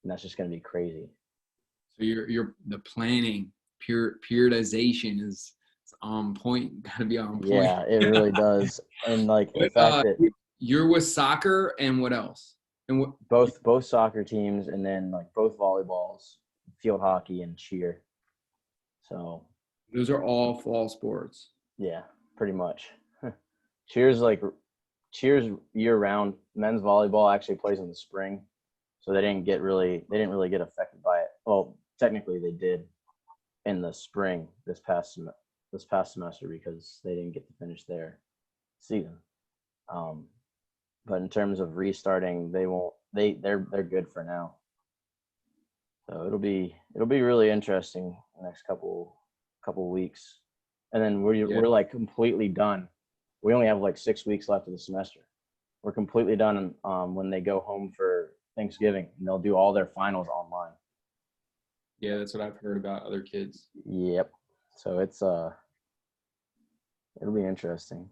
and that's just going to be crazy. So you're the planning, periodization is on point. Got to be on point. Yeah, it really does. And like the But, fact that you're with soccer and what else? And what? both soccer teams, and then like both volleyballs, field hockey, and cheer. So Those are all fall sports. yeah, pretty much. Cheers year round. Men's volleyball actually plays in the spring, so they didn't really get affected by it. Well, technically they did in the spring this past semester because they didn't get to finish their season. But in terms of restarting, they won't. They're good for now. So it'll be really interesting the next couple weeks, and then we're like completely done. We only have like 6 weeks left of the semester. We're completely done when they go home for Thanksgiving, and they'll do all their finals online. Yeah, that's what I've heard about other kids. Yep. So it's it'll be interesting.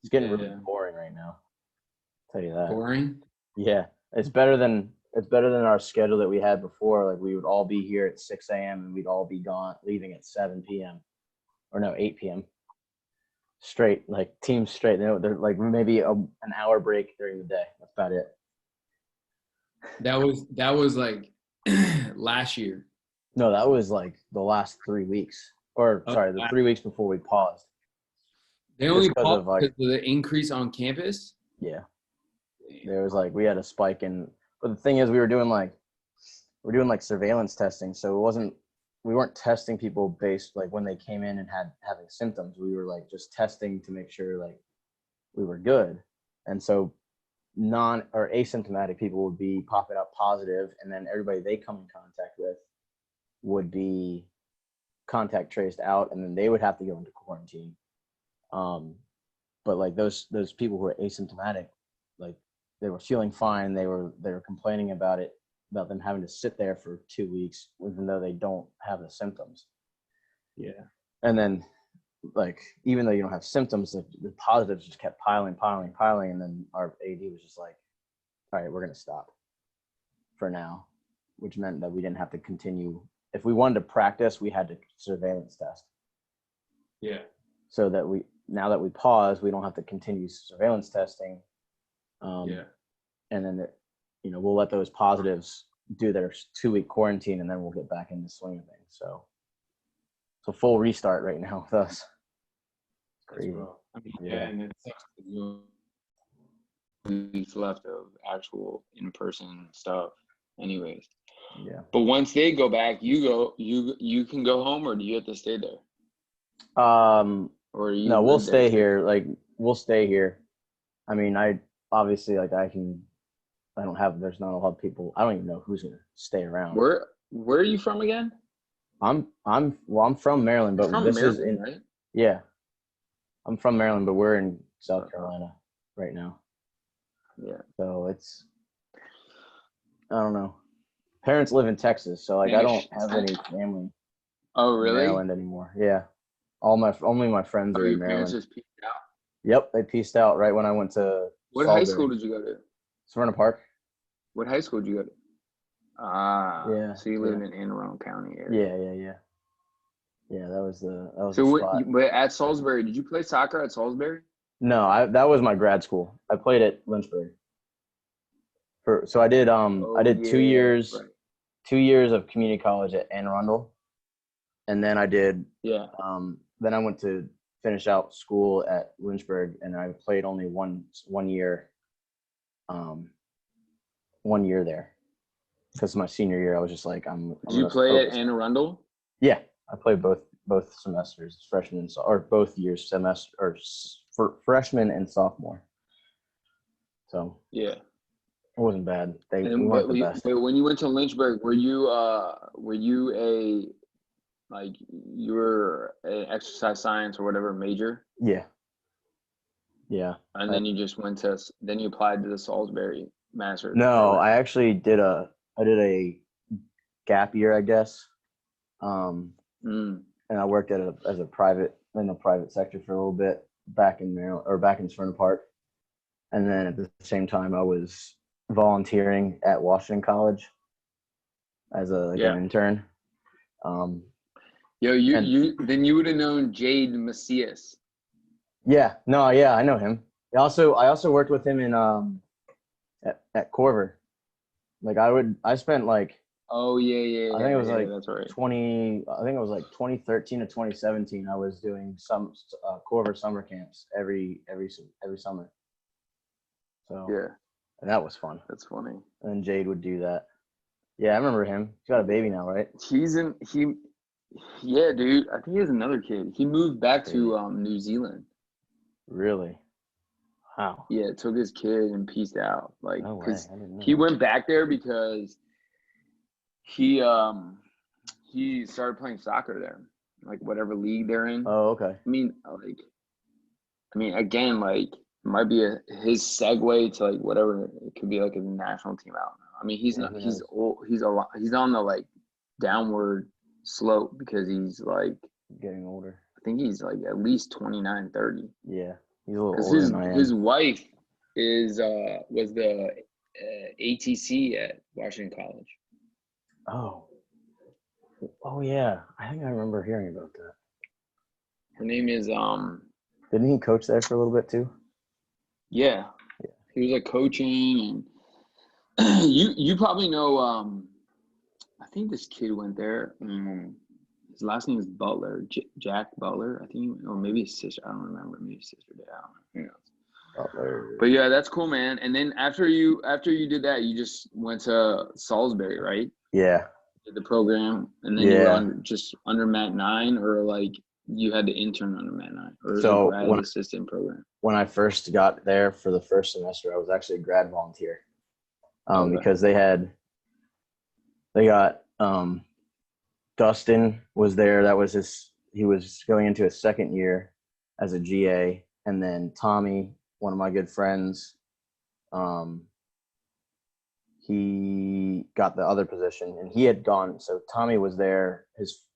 It's getting really boring right now. I'll tell you that. Boring? Yeah. It's better than our schedule that we had before. Like we would all be here at 6 a.m. and we'd all be gone, leaving at 7 p.m. or no, 8 p.m. Straight, like teams straight. They're like maybe an hour break during the day. That's about it. That was like last year. No, that was like the last 3 weeks. Or sorry, the 3 weeks before we paused. They only paused because of the increase on campus? Yeah. There was like we had a spike in, but the thing is we're doing like surveillance testing, so we weren't testing people based like when they came in and having symptoms. We were like just testing to make sure like we were good. And so non or asymptomatic people would be popping up positive, and then everybody they come in contact with would be contact traced out, and then they would have to go into quarantine. But like those people who are asymptomatic, like they were feeling fine. They were complaining about them having to sit there for 2 weeks, even though they don't have the symptoms. Yeah. And then like, even though you don't have symptoms, the positives just kept piling. And then our AD was just like, all right, we're going to stop for now, which meant that we didn't have to continue. If we wanted to practice, we had to surveillance test. Yeah. So that now that we pause, we don't have to continue surveillance testing. And then, we'll let those positives do their 2-week quarantine, and then we'll get back into swing of things. So it's a full restart right now with us. It's crazy. I mean, and it sucks because weeks left of actual in-person stuff anyways. Yeah. But once they go back, you can go home, or do you have to stay there? Or no, we'll stay here. Like we'll stay here. I mean, I obviously like there's not a lot of people. I don't even know who's gonna stay around. Where are you from again? I'm from Maryland, but from Maryland, right? Yeah. I'm from Maryland, but we're in South Carolina right now. Yeah. So I don't know. Parents live in Texas, so like I don't have any family. Oh, really? In Maryland anymore. Yeah. Only my friends are in Maryland. Your parents just pieced out? Yep, they pieced out right when I went to What Salisbury. high school did you go to? Smyrna Park. What high school did you go to? Yeah. So you live in Anne Arundel County area. Yeah. Yeah, that was the spot. But at Salisbury, did you play soccer at Salisbury? No, that was my grad school. I played at Lynchburg. So I did 2 years, right. 2 years of community college at Anne Arundel, and then I did then I went to finish out school at Lynchburg, and I played only one year. 1 year there, because my senior year I was just like I'm Did you play at Anne Arundel? Yeah, I played both semesters, freshman or both years semester or for freshman and sophomore. So yeah, it wasn't bad. We weren't the best. But when you went to Lynchburg, were you an exercise science or whatever major? Yeah. And then you just then you applied to the Salisbury master's. No, I actually did a gap year, I guess. And I worked in the private sector for a little bit back in Maryland, or back in Smyrna Park. And then at the same time I was volunteering at Washington College. as an intern. Yo, you would have known Jade Macias. Yeah, I know him. I also worked with him in at Corver. Like I spent like. Oh yeah. I think it was like that's right. 2013 to 2017. I was doing some Corver summer camps every summer. So yeah, and that was fun. That's funny. And then Jade would do that. Yeah, I remember him. He's got a baby now, right? Yeah, dude. I think he has another kid. He moved back to New Zealand. Really? Wow. Yeah, took his kid and peaced out. Like, no way. Cause he went back there because he started playing soccer there, like whatever league they're in. Oh, okay. I mean, again, like it might be his segue to like whatever it could be, like a national team out. I mean, he's old. He's on the like downward slope because he's like getting older. I think he's like at least 29, 30. Yeah, he's a little older than I am. His wife was the ATC at Washington College. Oh yeah, I think I remember hearing about that. Her name is Didn't he coach there for a little bit too? Yeah. He was like coaching, and you probably know. I think this kid went there. His last name is Butler, Jack Butler, I think, or maybe his sister. I don't remember. Maybe his sister did. I don't know. Who knows? Butler. But yeah, that's cool, man. And then after you did that, you just went to Salisbury, right? Yeah. Did the program, and then you were just under Matt 9, or like you had to intern under Matt 9, or so a grad assistant program. When I first got there for the first semester, I was actually a grad volunteer, because they got Dustin was there. That was he was going into his second year as a GA, and then Tommy, one of my good friends, he got the other position, and he had gone. So Tommy was there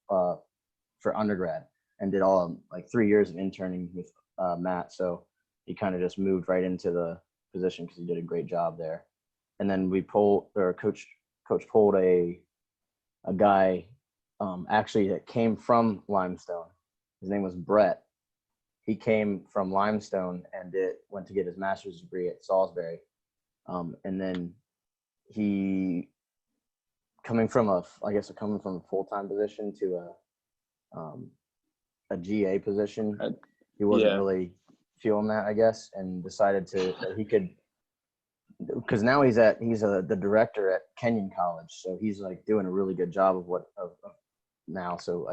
for undergrad and did all like 3 years of interning with Matt. So he kind of just moved right into the position because he did a great job there. And then coach pulled a guy actually that came from Limestone. His name was Brett. He came from Limestone and went to get his master's degree at Salisbury. And then he coming from a full-time position to a GA position. He wasn't really feeling that, I guess, and decided that he could, because now he's the director at Kenyon College, so he's like doing a really good job of now. So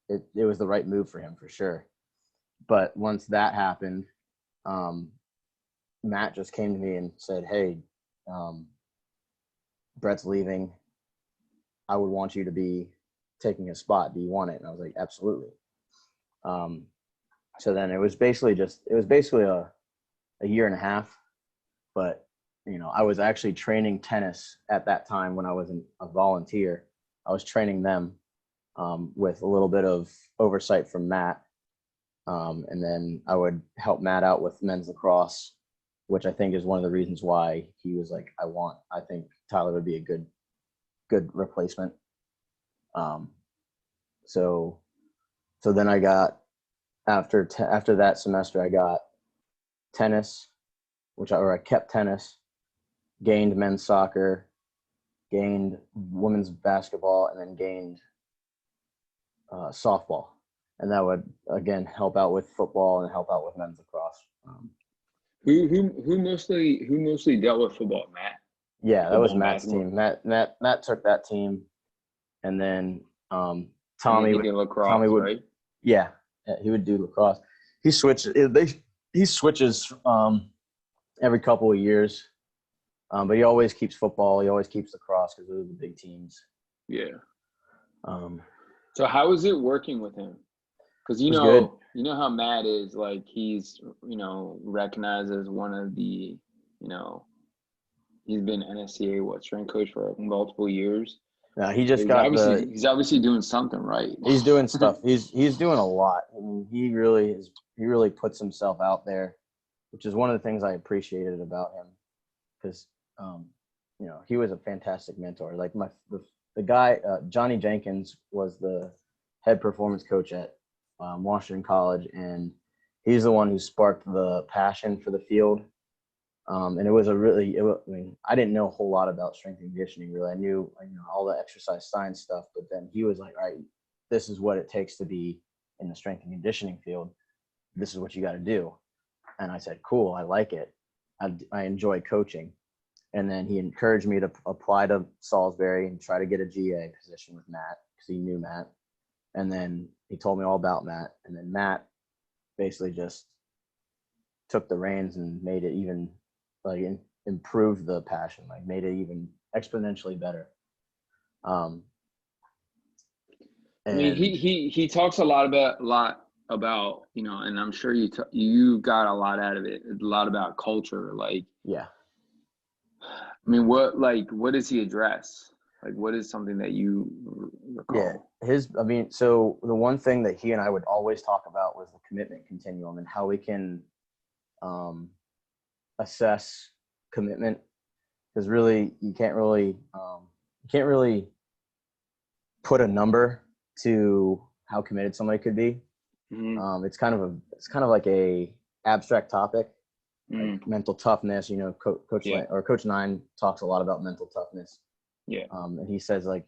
it was the right move for him for sure. But once that happened, Matt just came to me and said, "Hey, Brett's leaving. I would want you to be taking a spot. Do you want it?" And I was like, "Absolutely." So then it was basically a year and a half, but I was actually training tennis at that time when I was a volunteer. I was training them with a little bit of oversight from Matt. And then I would help Matt out with men's lacrosse, which I think is one of the reasons why he was like, I think Tyler would be a good replacement. So then I got, after that semester, I got tennis, I kept tennis, gained men's soccer, gained women's basketball, and then gained softball. And that would, again, help out with football and help out with men's lacrosse. Who mostly dealt with football, Matt? Yeah, that was Matt's team. Matt took that team, and then Tommy did lacrosse, right? Yeah, he would do lacrosse. He switches every couple of years, but he always keeps football. He always keeps lacrosse because those are the big teams. Yeah. So how is it working with him? Because you know how Matt is. Like he's recognized as one of the he's been NSCA strength coach for multiple years. He's obviously doing something right. He's doing stuff. He's doing a lot. I mean, he really puts himself out there, which is one of the things I appreciated about him, because he was a fantastic mentor. Like the guy, Johnny Jenkins, was the head performance coach at Washington College, and he's the one who sparked the passion for the field. And it was I didn't know a whole lot about strength and conditioning, really. I knew all the exercise science stuff, but then he was like, all right, this is what it takes to be in the strength and conditioning field. This is what you got to do. And I said, cool, I like it. I enjoy coaching. And then he encouraged me to apply to Salisbury and try to get a GA position with Matt, because he knew Matt. And then he told me all about Matt. And then Matt basically just took the reins and made it even improved the passion, like made it even exponentially better. I mean, he talks a lot about and I'm sure you got a lot out of it, a lot about culture. Like, yeah. I mean, what does he address? Like, what is something that you recall? Yeah, so the one thing that he and I would always talk about was the commitment continuum and how we can assess commitment, because really you can't really put a number to how committed somebody could be. Mm-hmm. It's kind of like a abstract topic, like mental toughness. Coach Nine talks a lot about mental toughness. Yeah. And he says, like,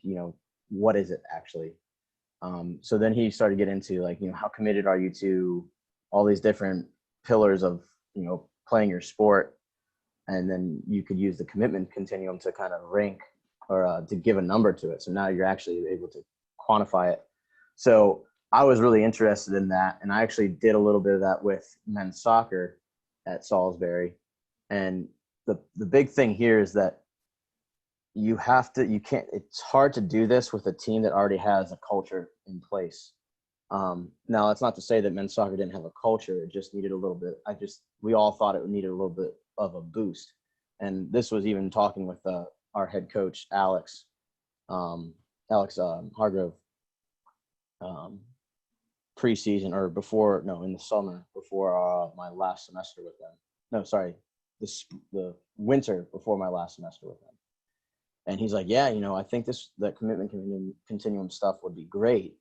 what is it actually? So then he started getting into, like, how committed are you to all these different pillars of, playing your sport. And then you could use the commitment continuum to kind of rank or to give a number to it. So now you're actually able to quantify it. So I was really interested in that. And I actually did a little bit of that with men's soccer at Salisbury. And the big thing here is that it's hard to do this with a team that already has a culture in place. Now, that's not to say that men's soccer didn't have a culture. It just needed a little bit. We all thought it needed a little bit of a boost. And this was even talking with our head coach, Alex Hargrove, preseason or in the summer before my last semester with them. No, sorry, the winter before my last semester with them. And he's like, yeah, I think that commitment continuum stuff would be great.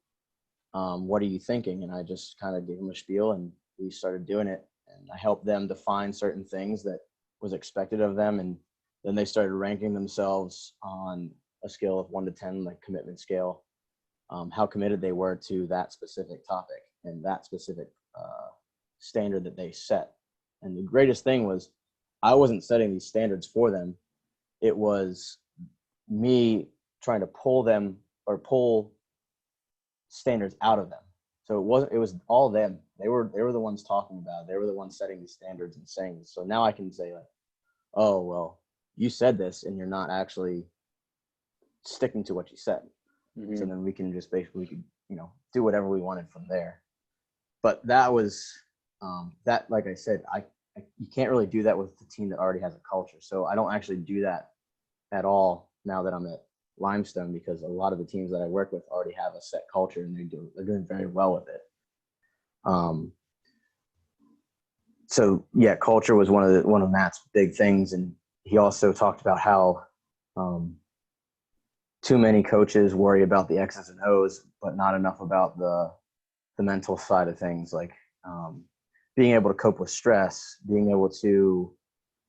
What are you thinking? And I just kind of gave him a spiel, and we started doing it. And I helped them define certain things that was expected of them. And then they started ranking themselves on a scale of 1 to 10, like commitment scale, how committed they were to that specific topic and that specific standard that they set. And the greatest thing was I wasn't setting these standards for them. It was me trying to pull standards out of them. So it was all them. They were the ones talking about it. They were the ones setting these standards and saying this. So now I can say, like, oh, well, you said this and you're not actually sticking to what you said. Mm-hmm. So then we can just basically do whatever we wanted from there. But that was that, like I said, you can't really do that with the team that already has a culture. So I don't actually do that at all now that I'm at Limestone, because a lot of the teams that I work with already have a set culture and they're doing very well with it. So yeah, culture was one of Matt's big things, and he also talked about how too many coaches worry about the X's and O's, but not enough about the mental side of things, like being able to cope with stress, being able to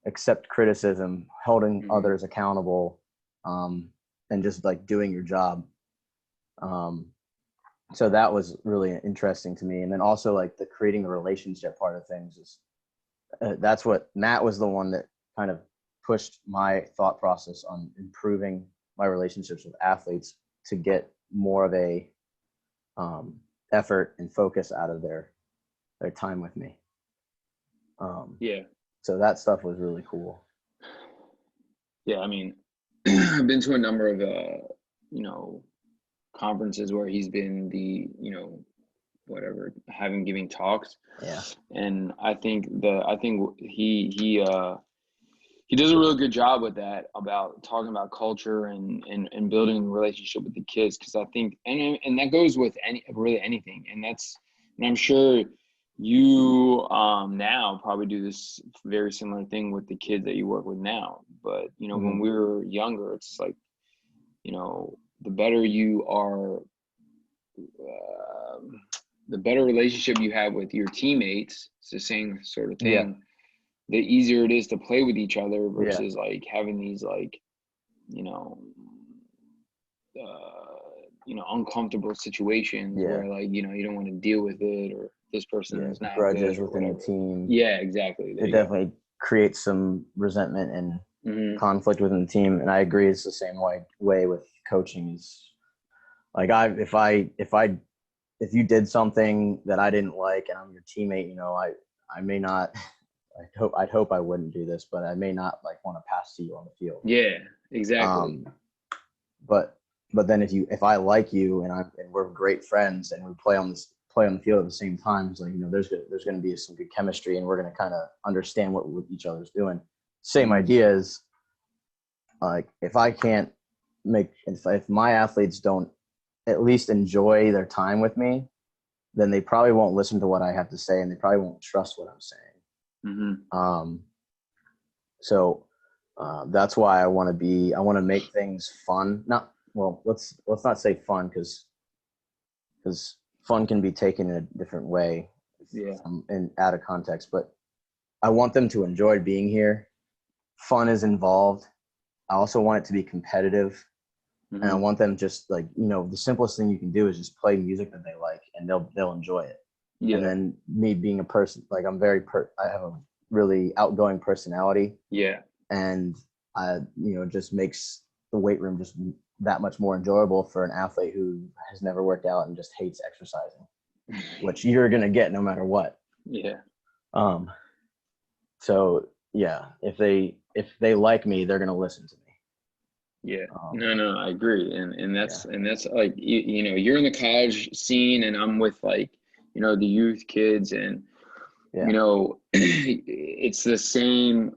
accept criticism, holding others accountable, and just like doing your job. So that was really interesting to me. And then also like the creating the relationship part of things is that's what Matt was the one that kind of pushed my thought process on improving my relationships with athletes to get more of a effort and focus out of their time with me. Yeah. So that stuff was really cool. Yeah, I mean, I've been to a number of conferences where he's been the giving talks. Yeah. And I think he does a really good job with that, about talking about culture and building a relationship with the kids, because I think and that goes with anything, and I'm sure you now probably do this very similar thing with the kids that you work with now. But, you know, when we were younger, it's like, you know, the better you are, the better relationship you have with your teammates, it's the same sort of thing. Yeah. The easier it is to play with each other versus like having these like, you know, uncomfortable situations where like, you know, you don't want to deal with it, or this person is not grudges good or within whatever. the team. Yeah, exactly. It definitely creates some resentment and conflict within the team. And I agree, it's the same way with coaching. Is like if you did something that I didn't like and I'm your teammate, you know, I may not. I'd hope I wouldn't do this, but I may not like want to pass to you on the field. Yeah, exactly. But then if I like you and we're great friends and we play on the field at the same time, it's like, you know, there's going to be some good chemistry and we're going to kind of understand what each other's doing. Same idea is like if my athletes don't at least enjoy their time with me, then they probably won't listen to what I have to say and they probably won't trust what I'm saying. So that's why I want to make things fun. Let's not say fun because fun can be taken in a different way and out of context, but I want them to enjoy being here. Fun is involved. I also want it to be competitive. And I want them just like, you know, the simplest thing you can do is just play music that they like and they'll enjoy it. Yeah. And then me being a person, like I have a really outgoing personality. Yeah. And just makes the weight room just that much more enjoyable for an athlete who has never worked out and just hates exercising, which you're going to get no matter what. Yeah. So yeah, if they like me, they're going to listen to me. Yeah, no, I agree. And that's like, you know, you're in the college scene and I'm with like, you know, the youth kids and, you know, it's the same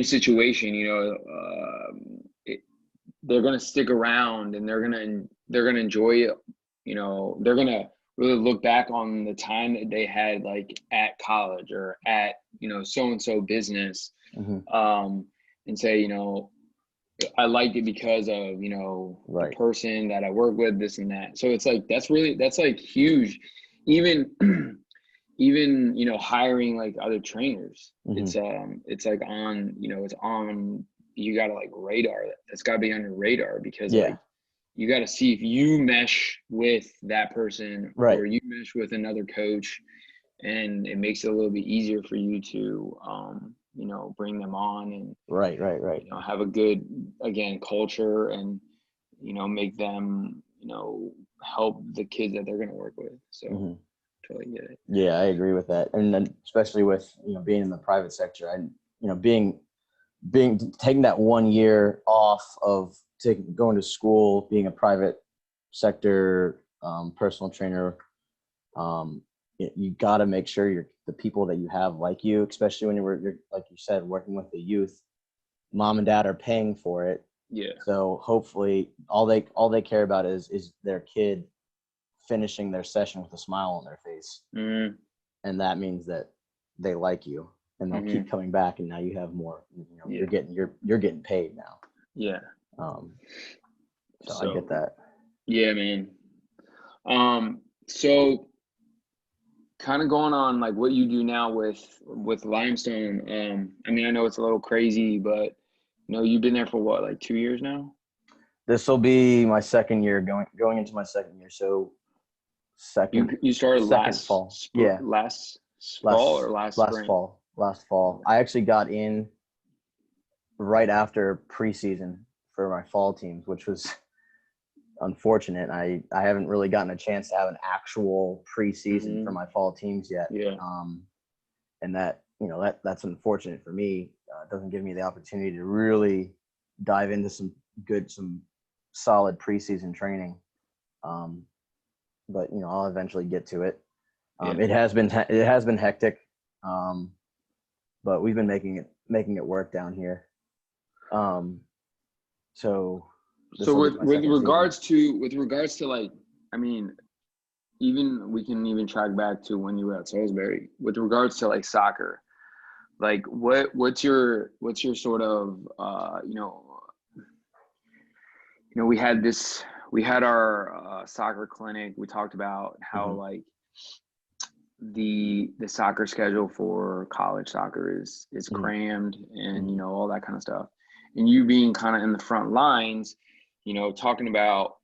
situation, you know, they're going to stick around and they're going to enjoy it. You know, they're going to really look back on the time that they had like at college or at, you know, so-and-so business. And say, you know, I liked it because of, you know, the person that I work with, this and that. So it's like, that's like huge. Even, you know, hiring like other trainers, it's like on, you know, it's on, you got to like radar. That's got to be on your radar because like, you got to see if you mesh with that person or you mesh with another coach, and it makes it a little bit easier for you to, you know, bring them on and you know, have a good, again, culture and, you know, make them, you know, help the kids that they're going to work with. So totally get it. Yeah, I agree with that. And then especially with, you know, being in the private sector, you know, taking that 1 year off of going to school, being a private sector personal trainer, you got to make sure the people that you have like you, especially when you're like you said, working with the youth, mom and dad are paying for it. Yeah. So hopefully all they care about is their kid finishing their session with a smile on their face. And that means that they like you and they'll keep coming back. And now you have more, you know, you're getting paid now. Yeah. So I get that. Yeah, man. So kind of going on like what you do now with Limestone. I mean, I know it's a little crazy, but you know, you've been there for what, like 2 years now? This will be my second year, going into my second year. So you started last fall. Last fall or last spring? Last fall. I actually got in right after preseason for my fall teams, which was unfortunate. I haven't really gotten a chance to have an actual preseason for my fall teams yet. Yeah. And that, you know, that's unfortunate for me. It doesn't give me the opportunity to really dive into some solid preseason training. But you know, I'll eventually get to it. It has been hectic. But we've been making it work down here. So with regards to like, I mean, even we can even track back to when you were at Salisbury with regards to like soccer. Like what's your sort of we had our soccer clinic. We talked about how like the soccer schedule for college soccer is crammed and all that kind of stuff. And you being kind of in the front lines, talking about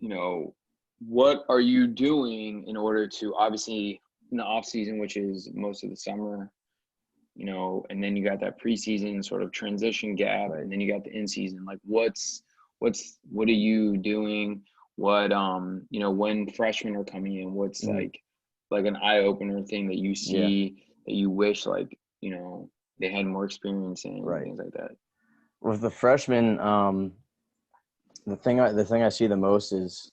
what are you doing in order to, obviously in the off season, which is most of the summer, and then you got that preseason sort of transition gap, and then you got the in season. Like what are you doing? What when freshmen are coming in, what's like an eye opener thing that you see that you wish like they had more experience in, things like that. With the freshmen, the thing I see the most is,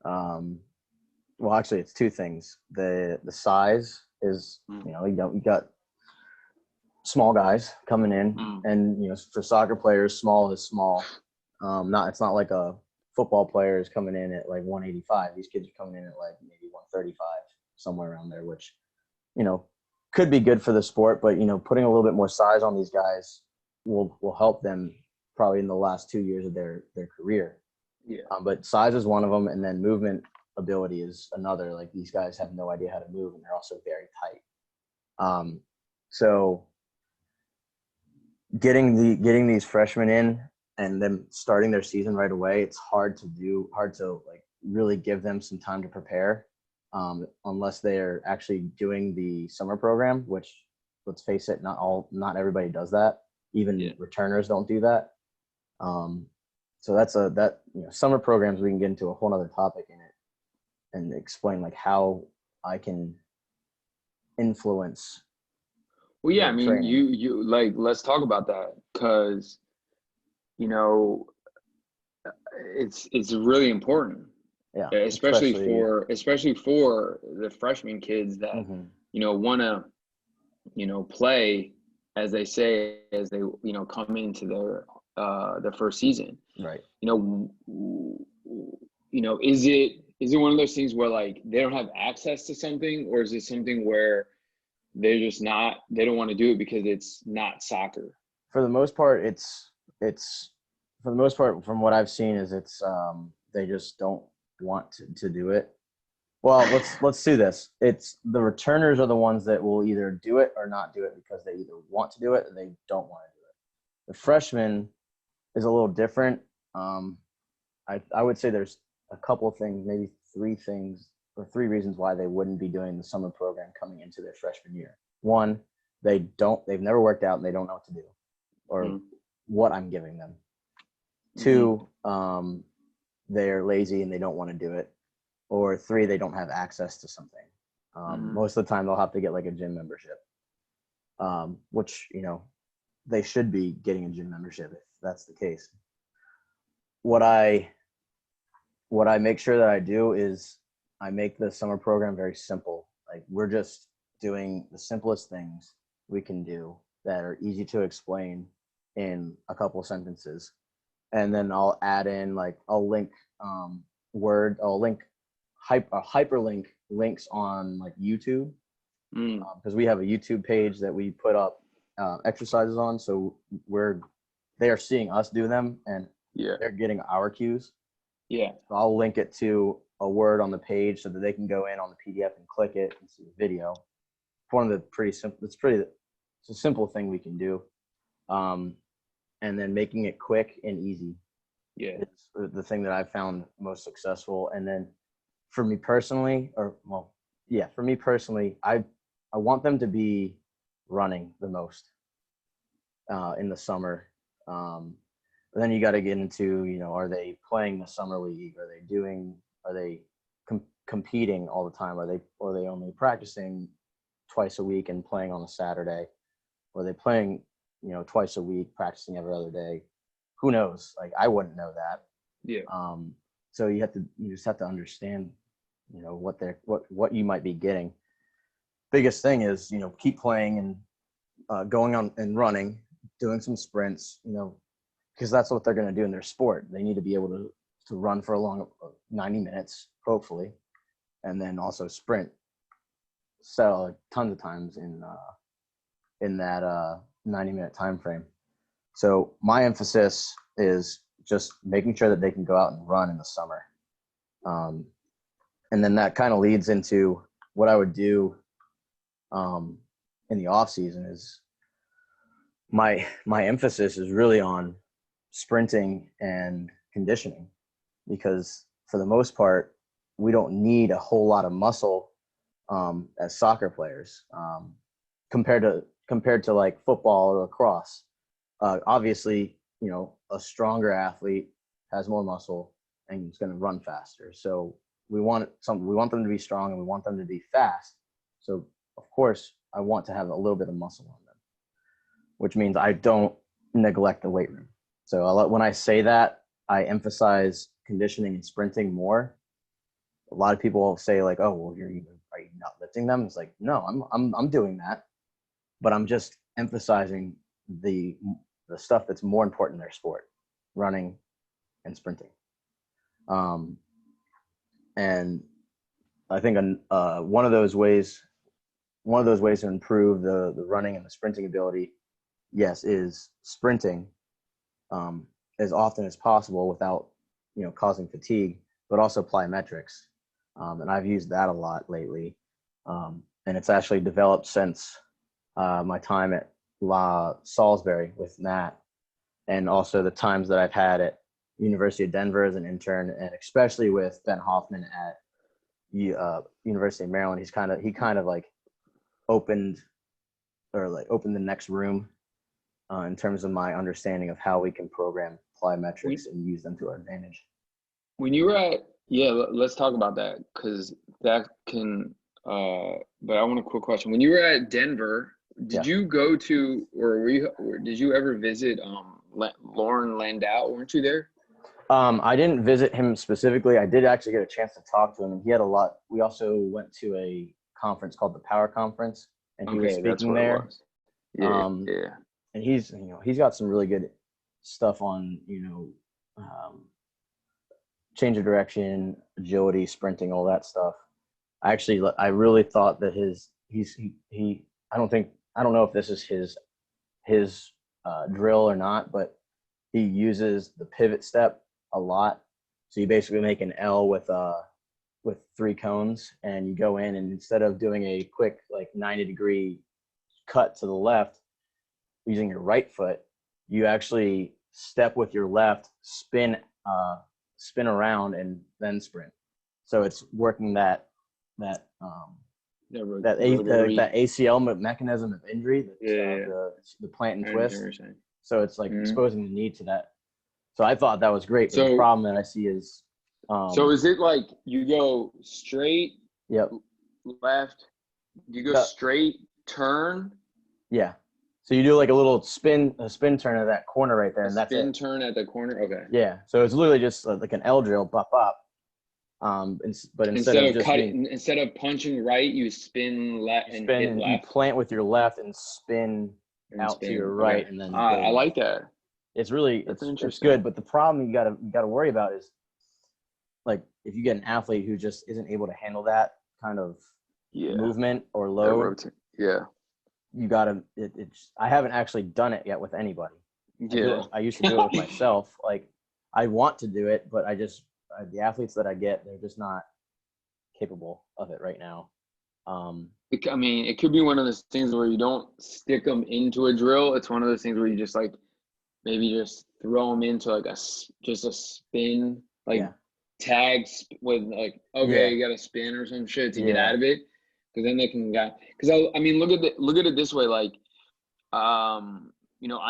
well, actually, it's two things. The size is, you got small guys coming in, and for soccer players, small is small. It's not like a football player is coming in at like 185. These kids are coming in at like maybe 135, somewhere around there, which could be good for the sport, but putting a little bit more size on these guys will help them probably in the last 2 years of their career. But size is one of them, and then movement ability is another. Like, these guys have no idea how to move, and they're also very tight. So getting these freshmen in and them starting their season right away, it's hard to like really give them some time to prepare, unless they're actually doing the summer program, which, let's face it, not everybody does that. Even returners don't do that. So that's summer programs, we can get into a whole other topic in it and explain like how I can influence. Well, yeah, I mean, training. you like, let's talk about that, because it's really important. Yeah, especially for the freshman kids that want to play, as they say, as they come into their first season. Right. Is it one of those things where like they don't have access to something, or is it something where they don't want to do it because it's not soccer? For the most part, from what I've seen, is they just don't want to do it. Well, let's do this. It's the returners are the ones that will either do it or not do it because they either want to do it or they don't want to do it. The freshman is a little different. I would say there's a couple of things, maybe three reasons why they wouldn't be doing the summer program coming into their freshman year. One, they've never worked out and they don't know what to do, or what I'm giving them. Two, they're lazy and they don't want to do it. Or three, they don't have access to something. Most of the time they'll have to get like a gym membership, which, they should be getting a gym membership if that's the case. What I make sure that I do is I make the summer program very simple. Like, we're just doing the simplest things we can do that are easy to explain in a couple sentences. And then I'll add in, like, I'll link hyperlink links on like YouTube, because we have a YouTube page that we put up exercises on. So they are seeing us do them, and they're getting our cues. Yeah. So I'll link it to a word on the page so that they can go in on the PDF and click it and see the video. One of the pretty simple. It's a simple thing we can do, and then making it quick and easy. Yeah, it's the thing that I've found most successful. And then for me personally, I want them to be running the most in the summer. But then you got to get into, are they playing the summer league? Are they competing all the time? Are they only practicing twice a week and playing on a Saturday? Or are they playing, twice a week, practicing every other day? Who knows? Like, I wouldn't know that. Yeah. So you just have to understand, what you might be getting. Biggest thing is, keep playing and going on and running, doing some sprints, because that's what they're going to do in their sport. They need to be able to run for a long 90 minutes, hopefully. and then also sprint. So tons of times in that 90-minute time frame. So my emphasis is just making sure that they can go out and run in the summer. And then that kind of leads into what I would do in the off season is my emphasis is really on sprinting and conditioning, because for the most part, we don't need a whole lot of muscle as soccer players compared to like football or lacrosse. Obviously, a stronger athlete has more muscle and is going to run faster. So we want them to be strong and we want them to be fast. So of course, I want to have a little bit of muscle on them, which means I don't neglect the weight room. So when I say that, I emphasize conditioning and sprinting more. A lot of people say like, "Oh, well, are you not lifting them?" It's like, no, I'm doing that, but I'm just emphasizing the stuff that's more important in their sport, running and sprinting. And I think one of those ways to improve the running and the sprinting ability, yes, is sprinting as often as possible without causing fatigue, but also plyometrics. And I've used that a lot lately, and it's actually developed since my time at Salisbury with Matt, and also the times that I've had at University of Denver as an intern, and especially with Ben Hoffman at University of Maryland. He kind of like opened the next room in terms of my understanding of how we can program plyometrics and use them to our advantage. When you were let's talk about that, because that can but I want a quick question. When you were at Denver, did you go to, or did you ever visit Lauren Landau? Weren't you there? I didn't visit him specifically. I did actually get a chance to talk to him, and he had a lot. We also went to a conference called the Power Conference, and he was speaking there. Yeah. And he's got some really good stuff on change of direction, agility, sprinting, all that stuff. I really thought that I don't know if this is his drill or not, but he uses the pivot step a lot. So you basically make an L with 3 cones, and you go in, and instead of doing a quick like 90-degree cut to the left using your right foot, you actually step with your left, spin around, and then sprint. So it's working that ACL mechanism of injury, the plant and twist. So it's like exposing the knee to that. So I thought that was great. But the problem that I see is so is it like you go straight, left, you go straight, turn? Yeah. So you do like a little spin turn at that corner right there, and that's it. Spin turn at the corner. Okay. Yeah. So it's literally just like an L drill, bop. But instead of punching right, you spin left and hit left. You plant with your left and spin out to your right, and then I like that. It's really it's good. But the problem you gotta worry about is like if you get an athlete who just isn't able to handle that kind of movement or load. You gotta. I haven't actually done it yet with anybody. I used to do it with myself. Like I want to do it, but the athletes that I get, they're just not capable of it right now. It could be one of those things where you don't stick them into a drill. It's one of those things where you just like maybe just throw them into like just a spin, tags with like, you got to spin or some shit to get out of it. Because then they can look at it this way, like, I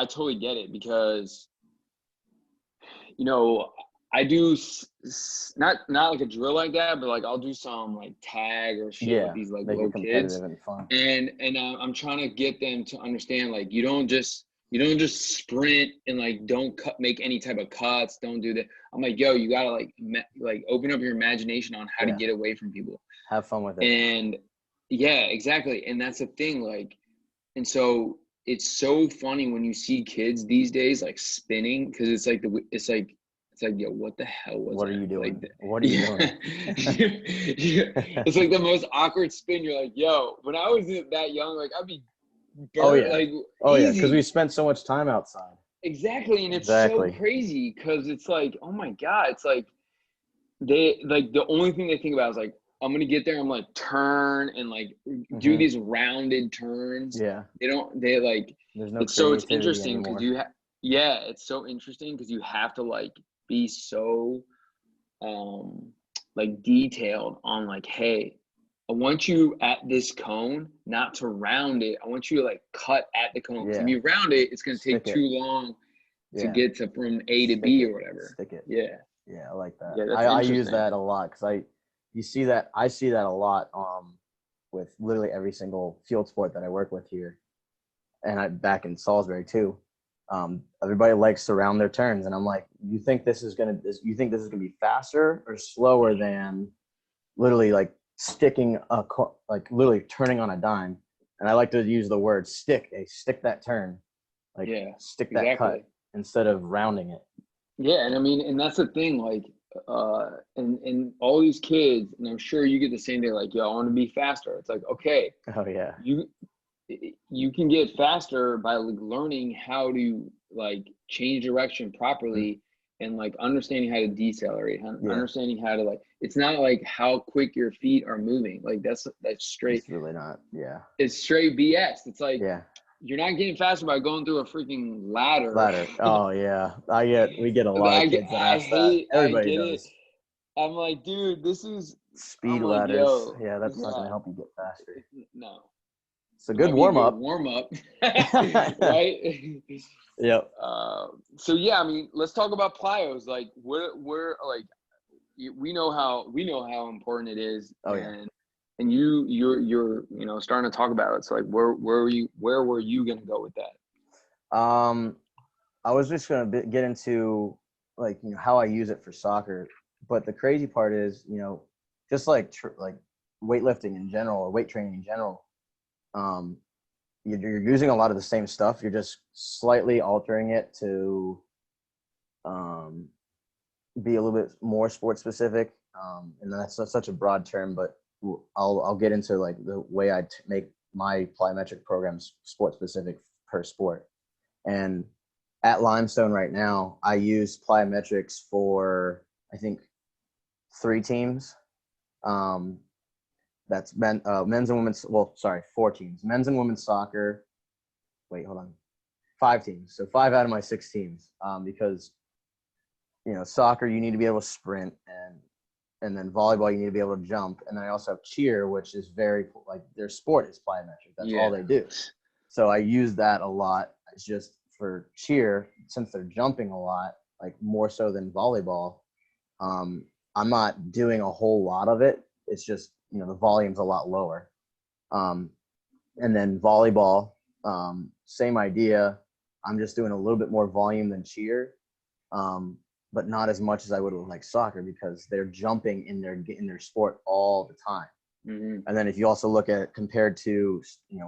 totally get it because, I do not like a drill like that, but like I'll do some like tag or shit with these like little kids, and fun. And I'm trying to get them to understand like you don't just sprint and like don't make any type of cuts. Don't do that. I'm like, yo, you gotta like open up your imagination on how to get away from people. Have fun with it. And yeah, exactly. And that's the thing. Like, and so it's so funny when you see kids these days like spinning because it's like It's like, yo, what the hell was What that? are you doing? Like, What are you doing? It's like the most awkward spin. You're like, yo, when I was that young, like I'd be Oh burnt, yeah. like Oh yeah. Because easy. we spent so much time outside. Exactly. And it's so Exactly. crazy because it's like, oh my God, it's like they like the only thing they think about is like, I'm gonna get there, I'm like turn and like do these rounded turns. Yeah. They like There's no it's so it's creativity interesting because anymore. it's so interesting because you have to like be so like detailed on like, hey, I want you at this cone not to round it. I want you to like cut at the cone. Because if Yeah. you round it, it's gonna take Stick it. too long to Yeah. get to from A to Stick B it. or whatever. Stick it. Yeah. Yeah, I like that. Yeah, that's I use interesting. that a lot because I see that a lot with literally every single field sport that I work with here, and I back in Salisbury too. Everybody likes to round their turns, and I'm like, you think this is gonna be faster or slower than literally like sticking like literally turning on a dime? And I like to use the word stick. Stick that turn, like Yeah, stick that exactly. cut instead of rounding it. Yeah, and I mean, and that's the thing, like, and all these kids, and I'm sure you get the same thing, like, yo, I want to be faster. It's like, okay, Oh yeah. you can get faster by like learning how to like change direction properly and like understanding how to decelerate, understanding how to like. It's not like how quick your feet are moving. Like that's straight. It's really not. Yeah. It's straight BS. It's like Yeah. you're not getting faster by going through a freaking ladder. Ladder. Oh yeah. We get a lot of kids that I ask that. hate, I Everybody get it. does. I'm like, dude, Speed I'm like, ladders. yo, Yeah, that's not yeah, gonna help you get faster. no. It's a It good might be a warm good up. warm up, right? Yep. So yeah, I mean, let's talk about plyos. Like, we're like, we know how important it is, Oh yeah. and you're starting to talk about it. So like, where were you gonna go with that? I was just gonna get into like how I use it for soccer, but the crazy part is just like like weightlifting in general or weight training in general. You're using a lot of the same stuff. You're just slightly altering it to be a little bit more sport specific. And that's such a broad term, but I'll get into like the way I make my plyometric programs sport specific per sport. And at Limestone right now, I use plyometrics for I think 3 teams. That's men's and women's. Well, sorry, 4 teams: men's and women's soccer. Wait, hold on, 5 teams. So 5 out of my 6 teams. Because soccer you need to be able to sprint, and then volleyball you need to be able to jump, and then I also have cheer, which is very like their sport is plyometric. That's all they do. So I use that a lot. It's just for cheer, since they're jumping a lot, like more so than volleyball. I'm not doing a whole lot of it. It's just the volume's a lot lower. And then volleyball, same idea. I'm just doing a little bit more volume than cheer, but not as much as I would with like soccer because they're jumping in their sport all the time. Mm-hmm. And then if you also look at it compared to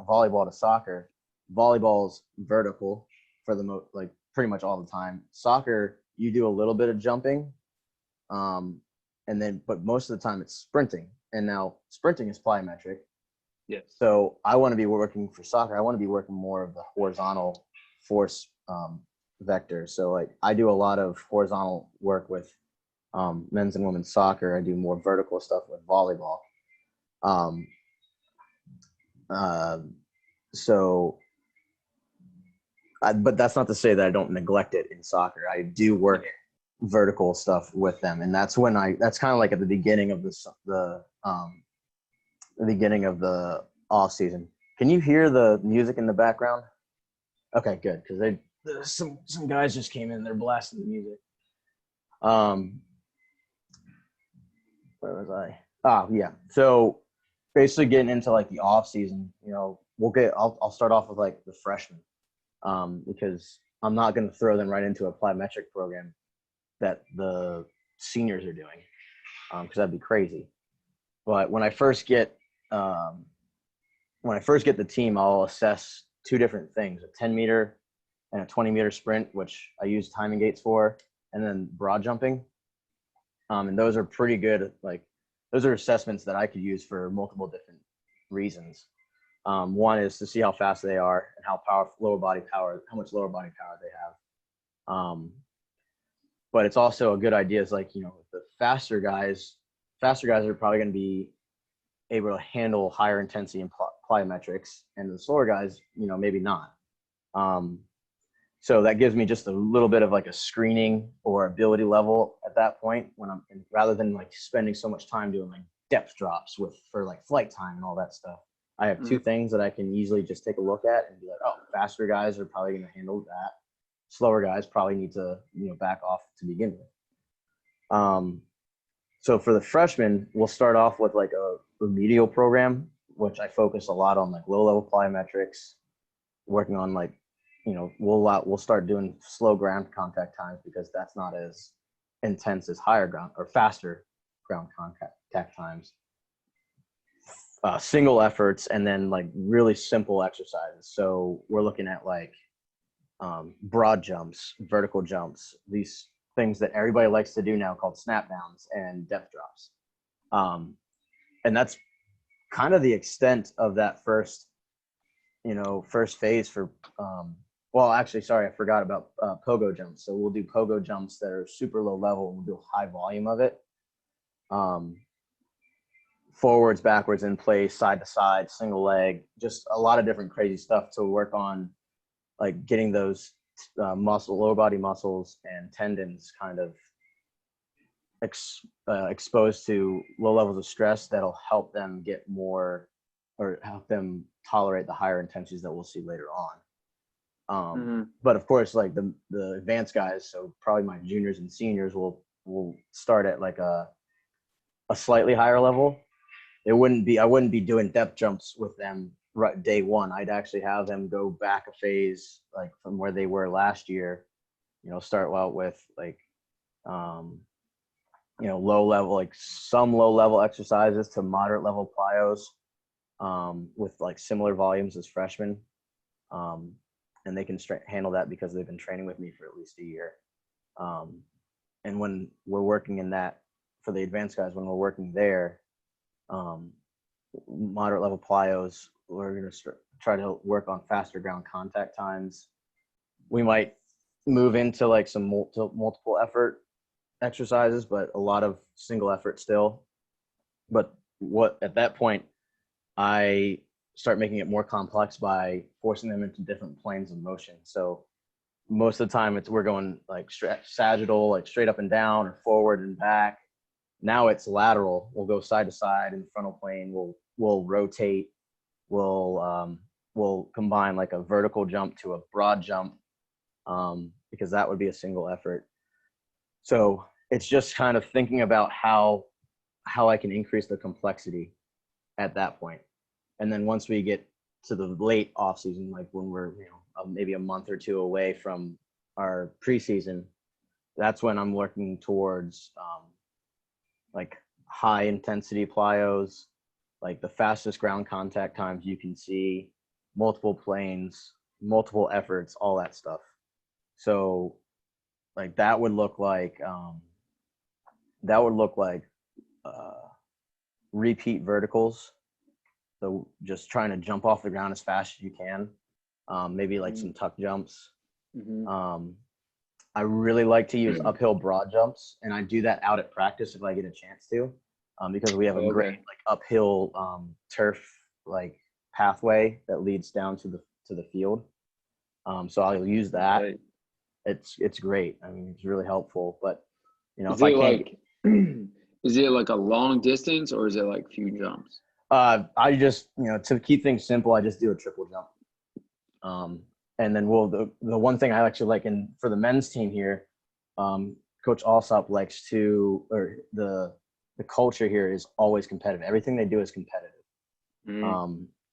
volleyball to soccer, volleyball's vertical for the most, like pretty much all the time. Soccer, you do a little bit of jumping, but most of the time it's sprinting. And now sprinting is plyometric. Yes. So I want to be working for soccer. I want to be working more of the horizontal force vector. So like I do a lot of horizontal work with men's and women's soccer. I do more vertical stuff with volleyball. But that's not to say that I don't neglect it in soccer. I do work vertical stuff with them, and that's kind of like at the beginning of the beginning of the off season. Can you hear the music in the background? Okay, good, because some guys just came in. They're blasting the music. Where was I? Yeah. So basically, getting into like the off season, I'll start off with like the freshmen, because I'm not going to throw them right into a plyometric program that the seniors are doing, because that'd be crazy. But when I first get the team, I'll assess 2 different things: a 10-meter and a 20-meter sprint, which I use timing gates for. and then broad jumping. And those are pretty good. Like those are assessments that I could use for multiple different reasons. One is to see how fast they are and how much lower body power they have. But it's also a good idea. It's like, the faster guys are probably going to be able to handle higher intensity in plyometrics, and the slower guys, maybe not. So that gives me just a little bit of like a screening or ability level at that point rather than like spending so much time doing like depth drops for like flight time and all that stuff. I have two things that I can easily just take a look at and be like, oh, faster guys are probably going to handle that. Slower guys probably need to, back off to begin with. So for the freshmen, we'll start off with like a remedial program, which I focus a lot on like low level plyometrics, working on like, we'll start doing slow ground contact times because that's not as intense as higher ground or faster ground contact times. Single efforts, and then like really simple exercises. So we're looking at like broad jumps, vertical jumps, these things that everybody likes to do now called snap downs and depth drops. And that's kind of the extent of that first phase for, well, actually, sorry, I forgot about pogo jumps. So we'll do pogo jumps that are super low level, and we'll do a high volume of it. Forwards, backwards, in place, side to side, single leg, just a lot of different crazy stuff to work on, like getting those lower body muscles and tendons kind of exposed to low levels of stress that'll help them get more, or help them tolerate the higher intensities that we'll see later on. But of course, like the advanced guys, so probably my juniors and seniors will start at like a slightly higher level. I wouldn't be doing depth jumps with them right day one. I'd actually have them go back a phase, like from where they were last year, start out with like, low level, like some low level exercises to moderate level plyos, with like similar volumes as freshmen. And they can handle that because they've been training with me for at least a year. And when we're working in that, for the advanced guys, when we're working there, moderate level plyos, we're going to try to work on faster ground contact times. We might move into like some multiple effort exercises, but a lot of single effort still. But at that point, I start making it more complex by forcing them into different planes of motion. So most of the time we're going like sagittal, like straight up and down, or forward and back. Now it's lateral. We'll go side to side in the frontal plane. We'll rotate. We'll combine like a vertical jump to a broad jump, because that would be a single effort. So it's just kind of thinking about how I can increase the complexity at that point. And then once we get to the late off season, like when we're maybe a month or two away from our preseason, that's when I'm working towards like high intensity plyos, like the fastest ground contact times you can see, multiple planes, multiple efforts, all that stuff. So like that would look like repeat verticals. So just trying to jump off the ground as fast as you can. Maybe like some tuck jumps. I really like to use uphill broad jumps, and I do that out at practice if I get a chance to, because we have a great like uphill turf like pathway that leads down to the field. So I'll use that. Right. It's great. I mean, it's really helpful. But Is it like a long distance, or is it like few jumps? I just to keep things simple, I just do a triple jump. And then the one thing I actually like for the men's team here, Coach Alsop likes to, or the culture here is always competitive. Everything they do is competitive.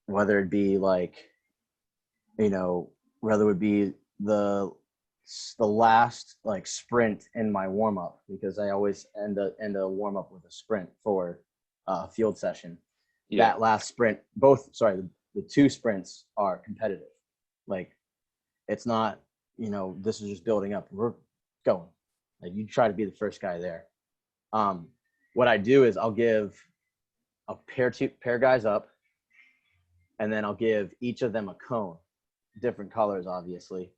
Whether it be like, whether it would be the last like sprint in my warm up, because I always end a warm up with a sprint for a field session. Yeah. That last sprint, the two sprints are competitive. Like, it's not, this is just building up. We're going. Like you try to be the first guy there. What I do is I'll pair guys up, and then I'll give each of them a cone, different colors, obviously.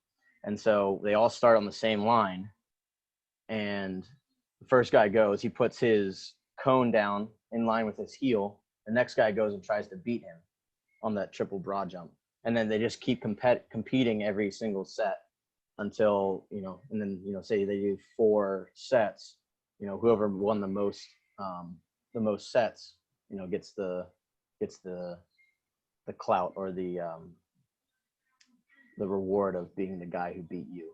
And so they all start on the same line. And the first guy goes, he puts his cone down in line with his heel. The next guy goes and tries to beat him on that triple broad jump. And then they just keep competing every single set until, and then, say they do 4 sets, whoever won the most sets, gets the clout or the reward of being the guy who beat you.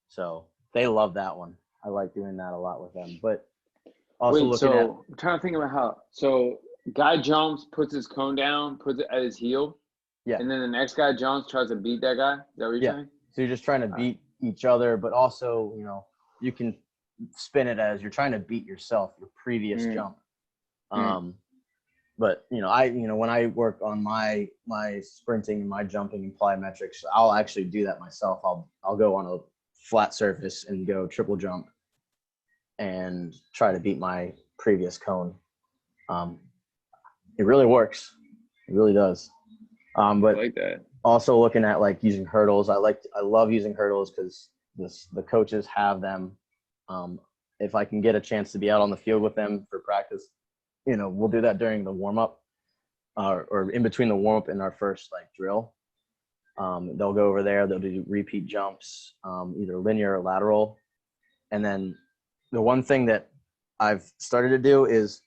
So they love that one. I like doing that a lot with them. But also I'm trying to think about how. So guy jumps, puts his cone down, puts it at his heel. Yeah. And then the next guy jumps, tries to beat that guy. Is that what you're saying? So you're just trying to beat each other, but also, you can spin it as you're trying to beat yourself, your previous jump. But when I work on my sprinting, my jumping and plyometrics, I'll actually do that myself. I'll go on a flat surface and go triple jump and try to beat my previous cone. It really works. It really does. But I like that. Also looking at like using hurdles. I love using hurdles because the coaches have them. If I can get a chance to be out on the field with them for practice, we'll do that during the warm up, or in between the warm up and our first drill. They'll go over there. They'll do repeat jumps, either linear or lateral. And then the one thing that I've started to do is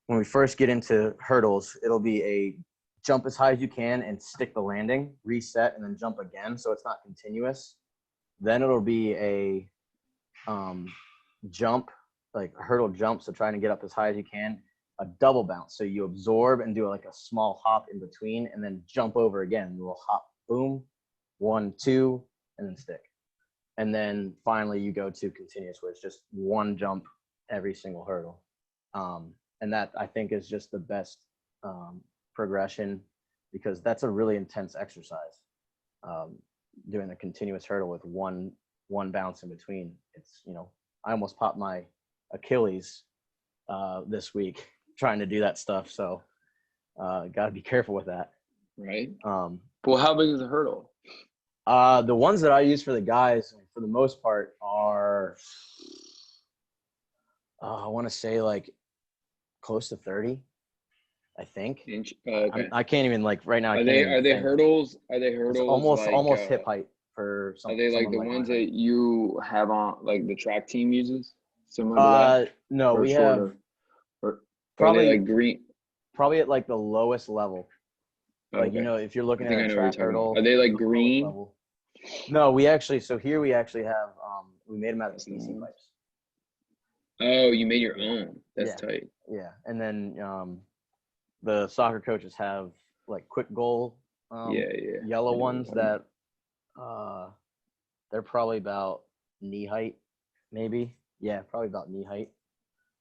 when we first get into hurdles, it'll be a jump as high as you can and stick the landing, reset, and then jump again. So it's not continuous. Then it'll be a jump, like a hurdle jump. So trying to get up as high as you can, a double bounce. So you absorb and do like a small hop in between and then jump over again. You will hop, boom, 1, 2, and then stick. And then finally you go to continuous, where it's just one jump every single hurdle. And that I think is just the best progression, because that's a really intense exercise. Doing a continuous hurdle with one bounce in between. It's, I almost popped my Achilles this week trying to do that stuff. So got to be careful with that. Right. Well, how big is the hurdle? The ones that I use for the guys, for the most part, are I want to say like close to 30, I think. Okay. I can't even right now. Are they hurdles? Are they hurdles? It's almost hip height for some. Are they like the ones that you have on, like the track team uses? Similar to that? No, we shorter? have probably like green. Probably at like the lowest level. Like, okay. If you're looking at a track hurdle. Are they like green? No, we actually have, we made them out of PVC pipes. Oh, you made your own. That's tight. Yeah. And then the soccer coaches have like quick goal yellow ones that they're probably about knee height, maybe. Yeah, probably about knee height.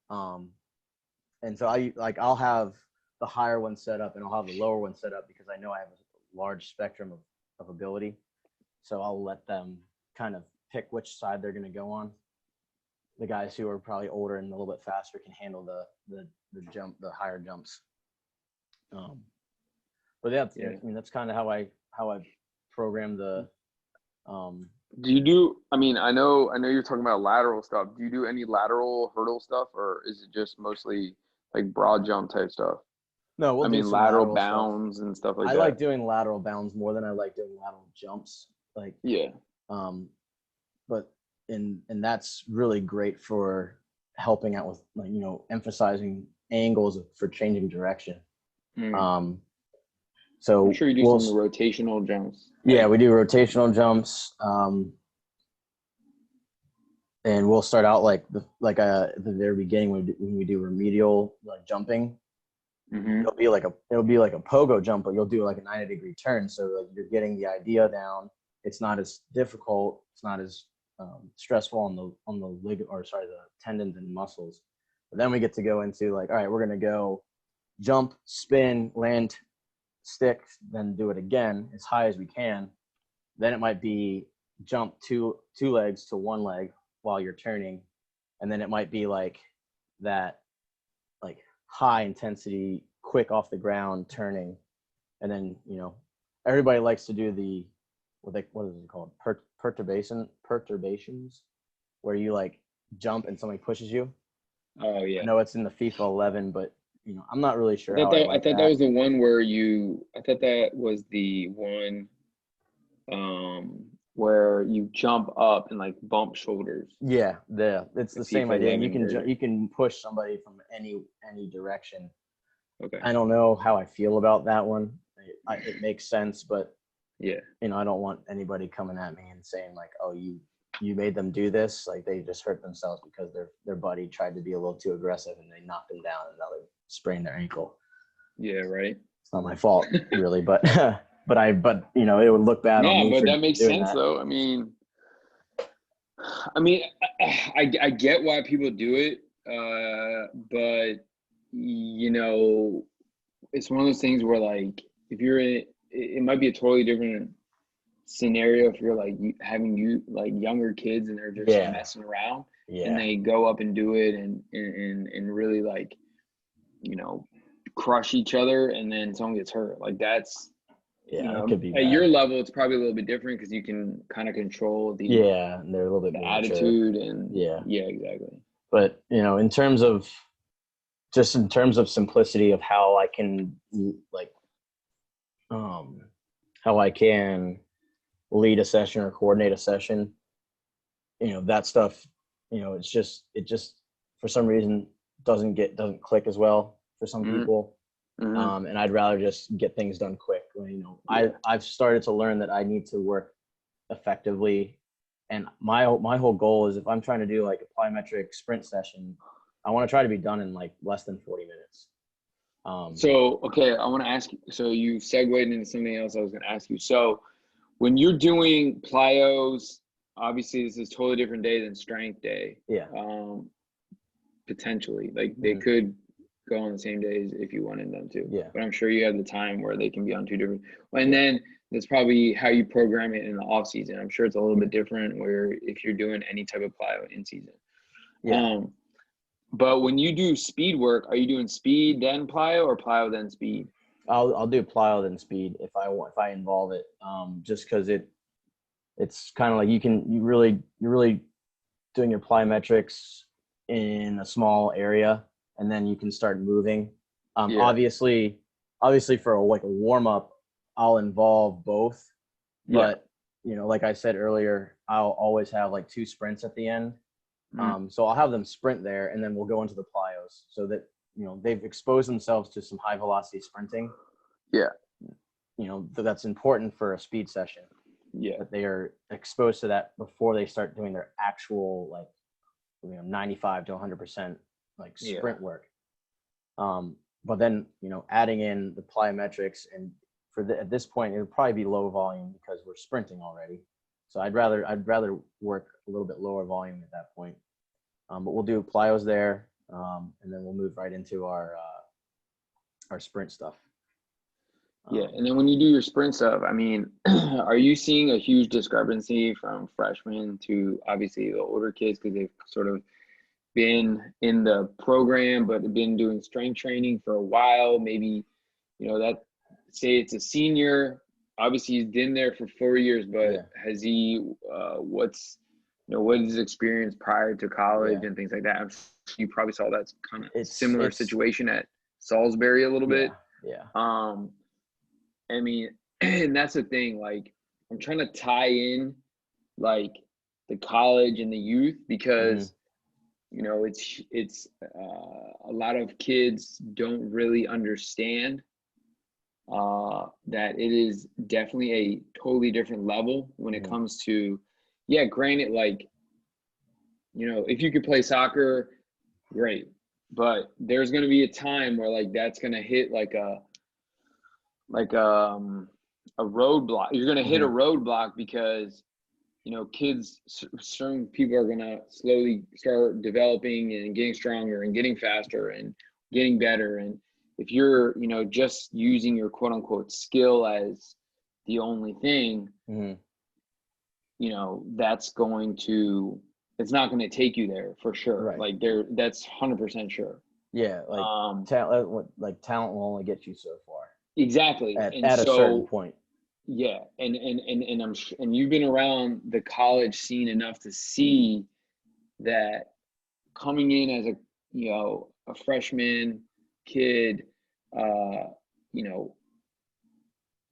And so I'll have the higher one set up and I'll have the lower one set up because I know I have a large spectrum of ability. So I'll let them kind of pick which side they're going to go on. The guys who are probably older and a little bit faster can handle the higher jumps. But I mean, that's kind of how I program the. Do you do? I mean, I know you're talking about lateral stuff. Do you do any lateral hurdle stuff, or is it just mostly like broad jump type stuff? No, we'll do lateral bounds and stuff like that. I like doing lateral bounds more than I like doing lateral jumps. But and that's really great for helping out with emphasizing angles for changing direction. So I'm sure you do some rotational jumps. Yeah, we do rotational jumps. And we'll start out at the very beginning when we do remedial jumping. Mm-hmm. It'll be like a pogo jump, but you'll do like a 90-degree turn. So you're getting the idea down. It's not as difficult. It's not as stressful on the tendons and muscles. But then we get to go into all right, we're gonna go jump, spin, land, stick, then do it again as high as we can. Then it might be jump two legs to one leg, while you're turning, and then it might be like that, like high intensity, quick off the ground turning, and then everybody likes to do the what is it called, perturbations, where you like jump and somebody pushes you. Oh yeah. I know it's in the FIFA 11, but I'm not really sure I how I like thought that. that was the one where where you jump up and like bump shoulders. Yeah, it's the same idea. And version. you can push somebody from any direction. Okay. I don't know how I feel about that one. It makes sense, but yeah, I don't want anybody coming at me and saying like, oh, you made them do this. Like they just hurt themselves because their buddy tried to be a little too aggressive and they knocked him down and now they sprained their ankle. Yeah, right. It's not my fault really, but but it would look bad on me. No, but for that makes doing sense that. though. I mean, I get why people do it, but it's one of those things where like if you're in it might be a totally different scenario if you're like having like younger kids and they're just messing around and they go up and do it and really like crush each other and then someone gets hurt. Like that's it could be at bad. your level it's probably a little bit different because you can kind of control the and they're a little bit more attitude mature. and exactly. But in terms of simplicity of how I can like how I can lead a session or coordinate a session, that stuff, it just for some reason doesn't click as well for some people. And I'd rather just get things done quick. I've started to learn that I need to work effectively, and my whole goal is if I'm trying to do like a plyometric sprint session, I want to try to be done in like less than 40 minutes. So, okay, I want to ask you, so you segued into something else I was going to ask you. So when you're doing plyos, obviously this is a totally different day than strength day. Yeah. Potentially, like they could go on the same days if you wanted them to. Yeah. But I'm sure you have the time where they can be on two different. And then that's probably how you program it in the off season. I'm sure it's a little bit different where if you're doing any type of plyo in season. Yeah. But when you do speed work, are you doing speed then plyo or plyo then speed? I'll do plyo then speed if I involve it. Just because it's kind of like you're really doing your plyometrics in a small area, and then you can start moving. Obviously for a warm up, I'll involve both. But like I said earlier, I'll always have like 2 sprints at the end. So I'll have them sprint there, and then we'll go into the plyos so that they've exposed themselves to some high velocity sprinting. That's important for a speed session. That they are exposed to that before they start doing their actual 95 to 100% like sprint work. But then adding in the plyometrics, and at this point it would probably be low volume because we're sprinting already. So I'd rather work a little bit lower volume at that point. But we'll do plyos there, and then we'll move right into our sprint stuff. And then when you do your sprint stuff, I mean, are you seeing a huge discrepancy from freshmen to obviously the older kids because they've sort of been in the program but have been doing strength training for a while? Maybe, that say it's a senior. Obviously, he's been there for 4 years, but has he? What is his experience prior to college and things like that? I'm sure you probably saw that kind of similar situation at Salisbury a little bit. I mean, and that's the thing. Like, I'm trying to tie in like the college and the youth because it's a lot of kids don't really understand that it is definitely a totally different level when it comes to, granted, like, if you could play soccer, great. But there's going to be a time where like, that's going to hit like a roadblock. You're going to hit a roadblock because, kids, certain people are going to slowly start developing and getting stronger and getting faster and getting better. And if you're, just using your quote unquote skill as the only thing, that's going to it's not going to take you there for sure. Right. Like that's 100% sure. Yeah, talent will only get you so far Exactly. And at a certain so, point. yeah. And and you've been around the college scene enough to see that coming in as a freshman kid,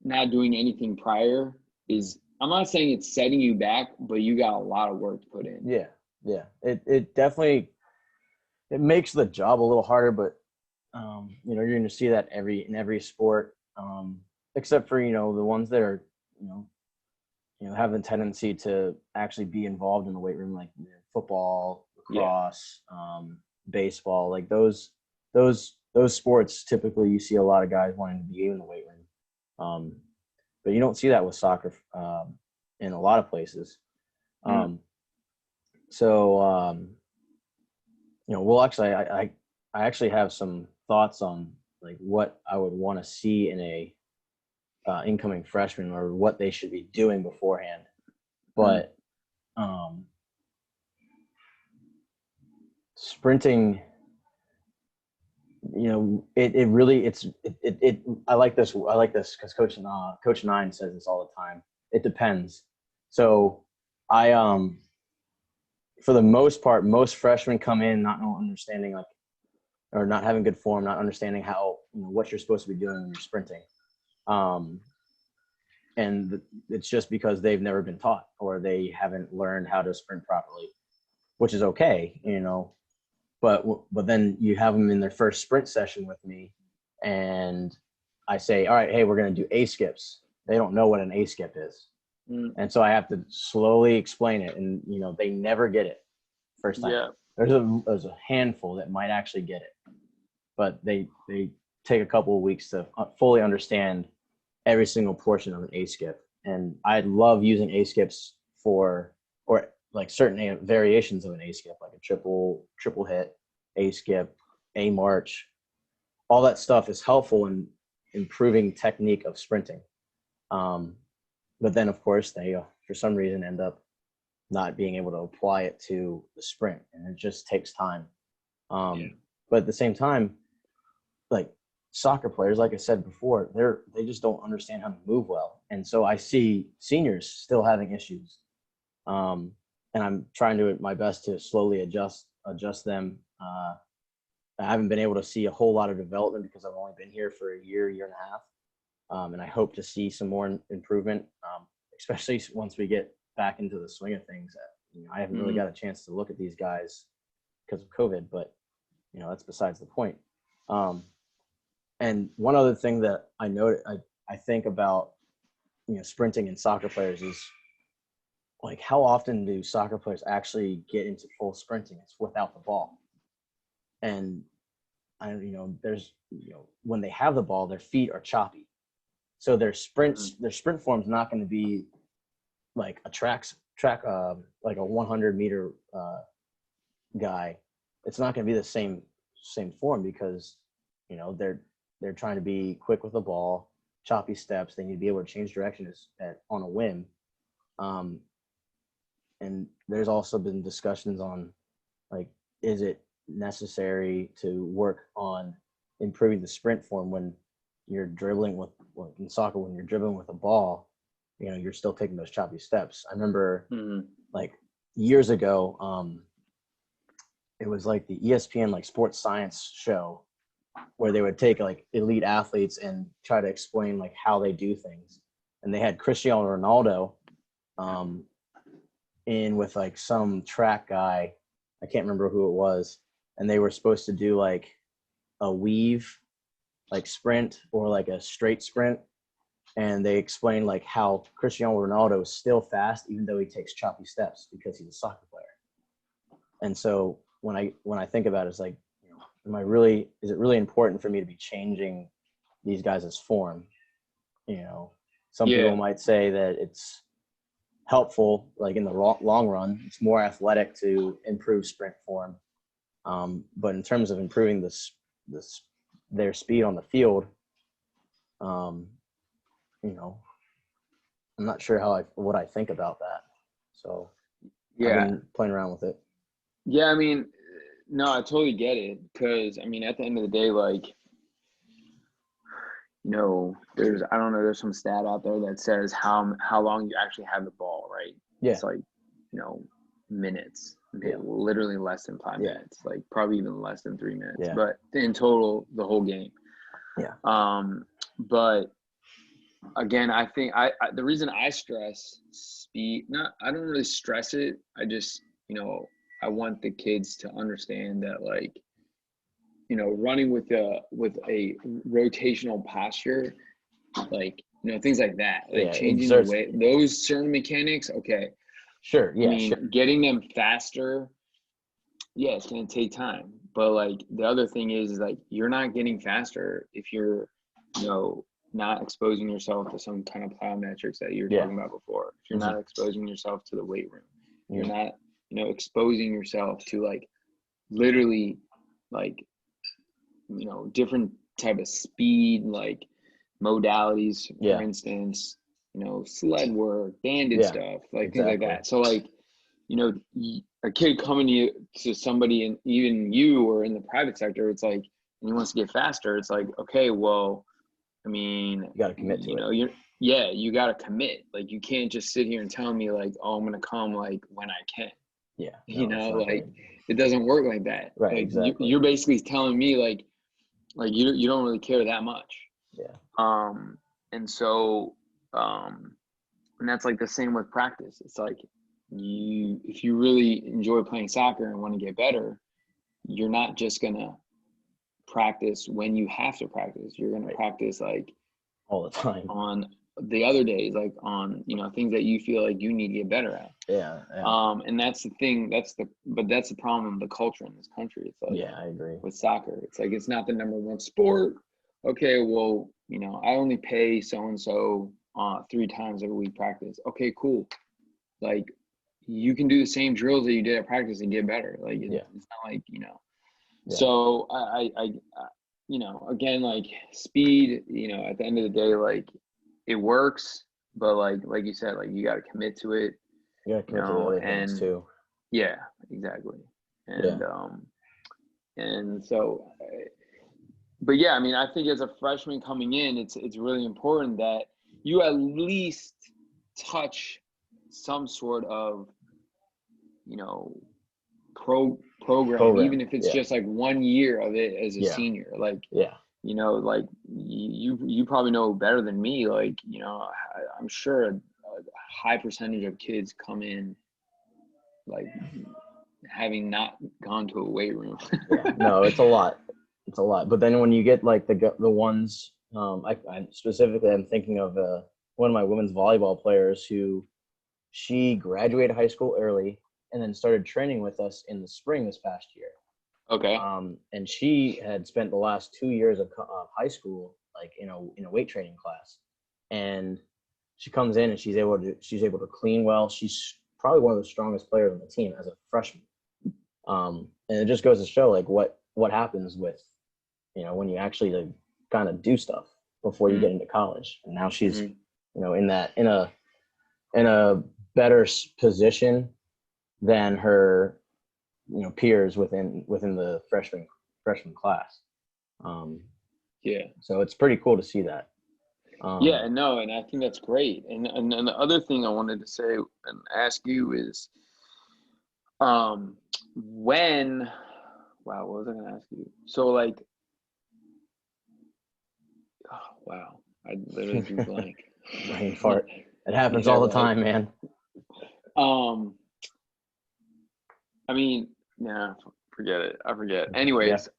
not doing anything prior is, I'm not saying it's setting you back, but you got a lot of work to put in. Yeah. Yeah. It definitely, it makes the job a little harder, but you're going to see that in every sport, except for, the ones that are, have the tendency to actually be involved in the weight room, like football, lacrosse, baseball, like those sports. Typically, you see a lot of guys wanting to be in the weight room, but you don't see that with soccer in a lot of places. Well, actually, I actually have some thoughts on like what I would want to see in a incoming freshman, or what they should be doing beforehand. But sprinting, it really, I like this because Coach Nine says this all the time. It depends. So for the most part, most freshmen come in not understanding or not having good form, not understanding how, what you're supposed to be doing when you're sprinting. And it's just because they've never been taught, or they haven't learned how to sprint properly, which is okay, but then you have them in their first sprint session with me, and I say, all right, hey, we're going to do A skips. They don't know what an A skip is. And so I have to slowly explain it, and they never get it first time. Yeah. There's a handful that might actually get it, but they take a couple of weeks to fully understand every single portion of an A skip. And I love using A skips or like certain variations of an A skip, like a triple hit, A skip, A march. All that stuff is helpful in improving technique of sprinting. But then, of course, they, for some reason, end up not being able to apply it to the sprint, and it just takes time. But at the same time, like soccer players, like I said before, they just don't understand how to move well, and so I see seniors still having issues, and I'm trying to my best to slowly adjust them. I haven't been able to see a whole lot of development because I've only been here for a year and a half. And I hope to see some more improvement, especially once we get back into the swing of things. I haven't really got a chance to look at these guys because of COVID, but that's besides the point. And one other thing that I think about, sprinting and soccer players is like, how often do soccer players actually get into full sprinting? It's without the ball. And there's, when they have the ball, their feet are choppy. So their sprint form is not going to be like a track like a 100-meter guy. It's not going to be the same form because they're trying to be quick with the ball, choppy steps. They need to be able to change directions on a whim. And there's also been discussions on like, is it necessary to work on improving the sprint form when you're dribbling in soccer, when you're dribbling with a ball, you're still taking those choppy steps. I remember like years ago, it was like the ESPN like sports science show where they would take like elite athletes and try to explain like how they do things. And they had Cristiano Ronaldo in with like some track guy. I can't remember who it was. And they were supposed to do like a weave, like sprint, or like a straight sprint. And they explained like how Cristiano Ronaldo is still fast, even though he takes choppy steps because he's a soccer player. And so when I think about it, it's like, is it really important for me to be changing these guys' form? Some people might say that it's helpful, like in the long run, it's more athletic to improve sprint form. But in terms of improving their speed on the field, I'm not sure what I think about that. So I've Yeah. been playing around with it. Yeah, I mean, no, I totally get it. Because, I mean, at the end of the day, like, I don't know, there's some stat out there that says how long you actually have the ball, right? Yeah. It's like, minutes, Yeah. literally less than 5 minutes, like probably even less than 3 minutes, Yeah. but in total, the whole game. Yeah. But again, I think the reason I stress speed, I don't really stress it. I just, I want the kids to understand that, like, running with a rotational posture, like, things like that, like changing the way, those certain mechanics. Okay. Sure. Yeah. I mean, getting them faster, yeah, it's going to take time. But, like, the other thing is like, you're not getting faster if you're, not exposing yourself to some kind of plyometrics that you were talking about before. If you're not exposing yourself to the weight room, you're not, exposing yourself to, like, literally, like, different type of speed, like modalities, for instance, sled work, banded stuff, like things like that. So, like, a kid coming to somebody, and even you, or in the private sector, it's like, and he wants to get faster. It's like, okay, well, I mean, you got to commit to it. You got to commit. Like, you can't just sit here and tell me, like, oh, I'm going to come, like, when I can. Yeah. No, like, it doesn't work like that. Right. Like, exactly. You're basically telling me, like you don't really care that much. Yeah. And so, and that's like the same with practice. It's like, if you really enjoy playing soccer and want to get better, you're not just gonna practice when you have to practice. You're gonna practice, like, all the time on the other days, like on, things that you feel like you need to get better at. Yeah. And that's the thing. But that's the problem of the culture in this country. It's like, yeah, I agree. With soccer, it's like, it's not the number one sport. Okay, well, I only pay so-and-so 3 times every week practice. Okay, cool. Like, you can do the same drills that you did at practice and get better. Like, it's not like, So I again, like, speed, at the end of the day, like, it works, but like you said, like, you got to commit to it. You got to commit to the other things too. Yeah, exactly. And and so, but yeah, I mean, I think as a freshman coming in, it's really important that you at least touch some sort of, program, even if it's just like 1 year of it as a senior. Like, like, you probably know better than me. Like, I'm sure a high percentage of kids come in, like, having not gone to a weight room. No, it's a lot. It's a lot. But then when you get, like, the ones, I specifically, I'm thinking of one of my women's volleyball players who, she graduated high school early and then started training with us in the spring this past year. Okay. And she had spent the last 2 years of high school, like, in a weight training class, and she comes in and she's able to clean well. She's probably one of the strongest players on the team as a freshman. And it just goes to show, like, what happens with, when you actually, like, kind of do stuff before you get into college. And now she's, in a better position than her, peers within the freshman class. So it's pretty cool to see that. No, and I think that's great. And the other thing I wanted to say and ask you is, what was I going to ask you? So, like, oh, wow, I literally drew blank. Brain fart. It happens all the time, man. I mean, forget it. I forget. Anyways,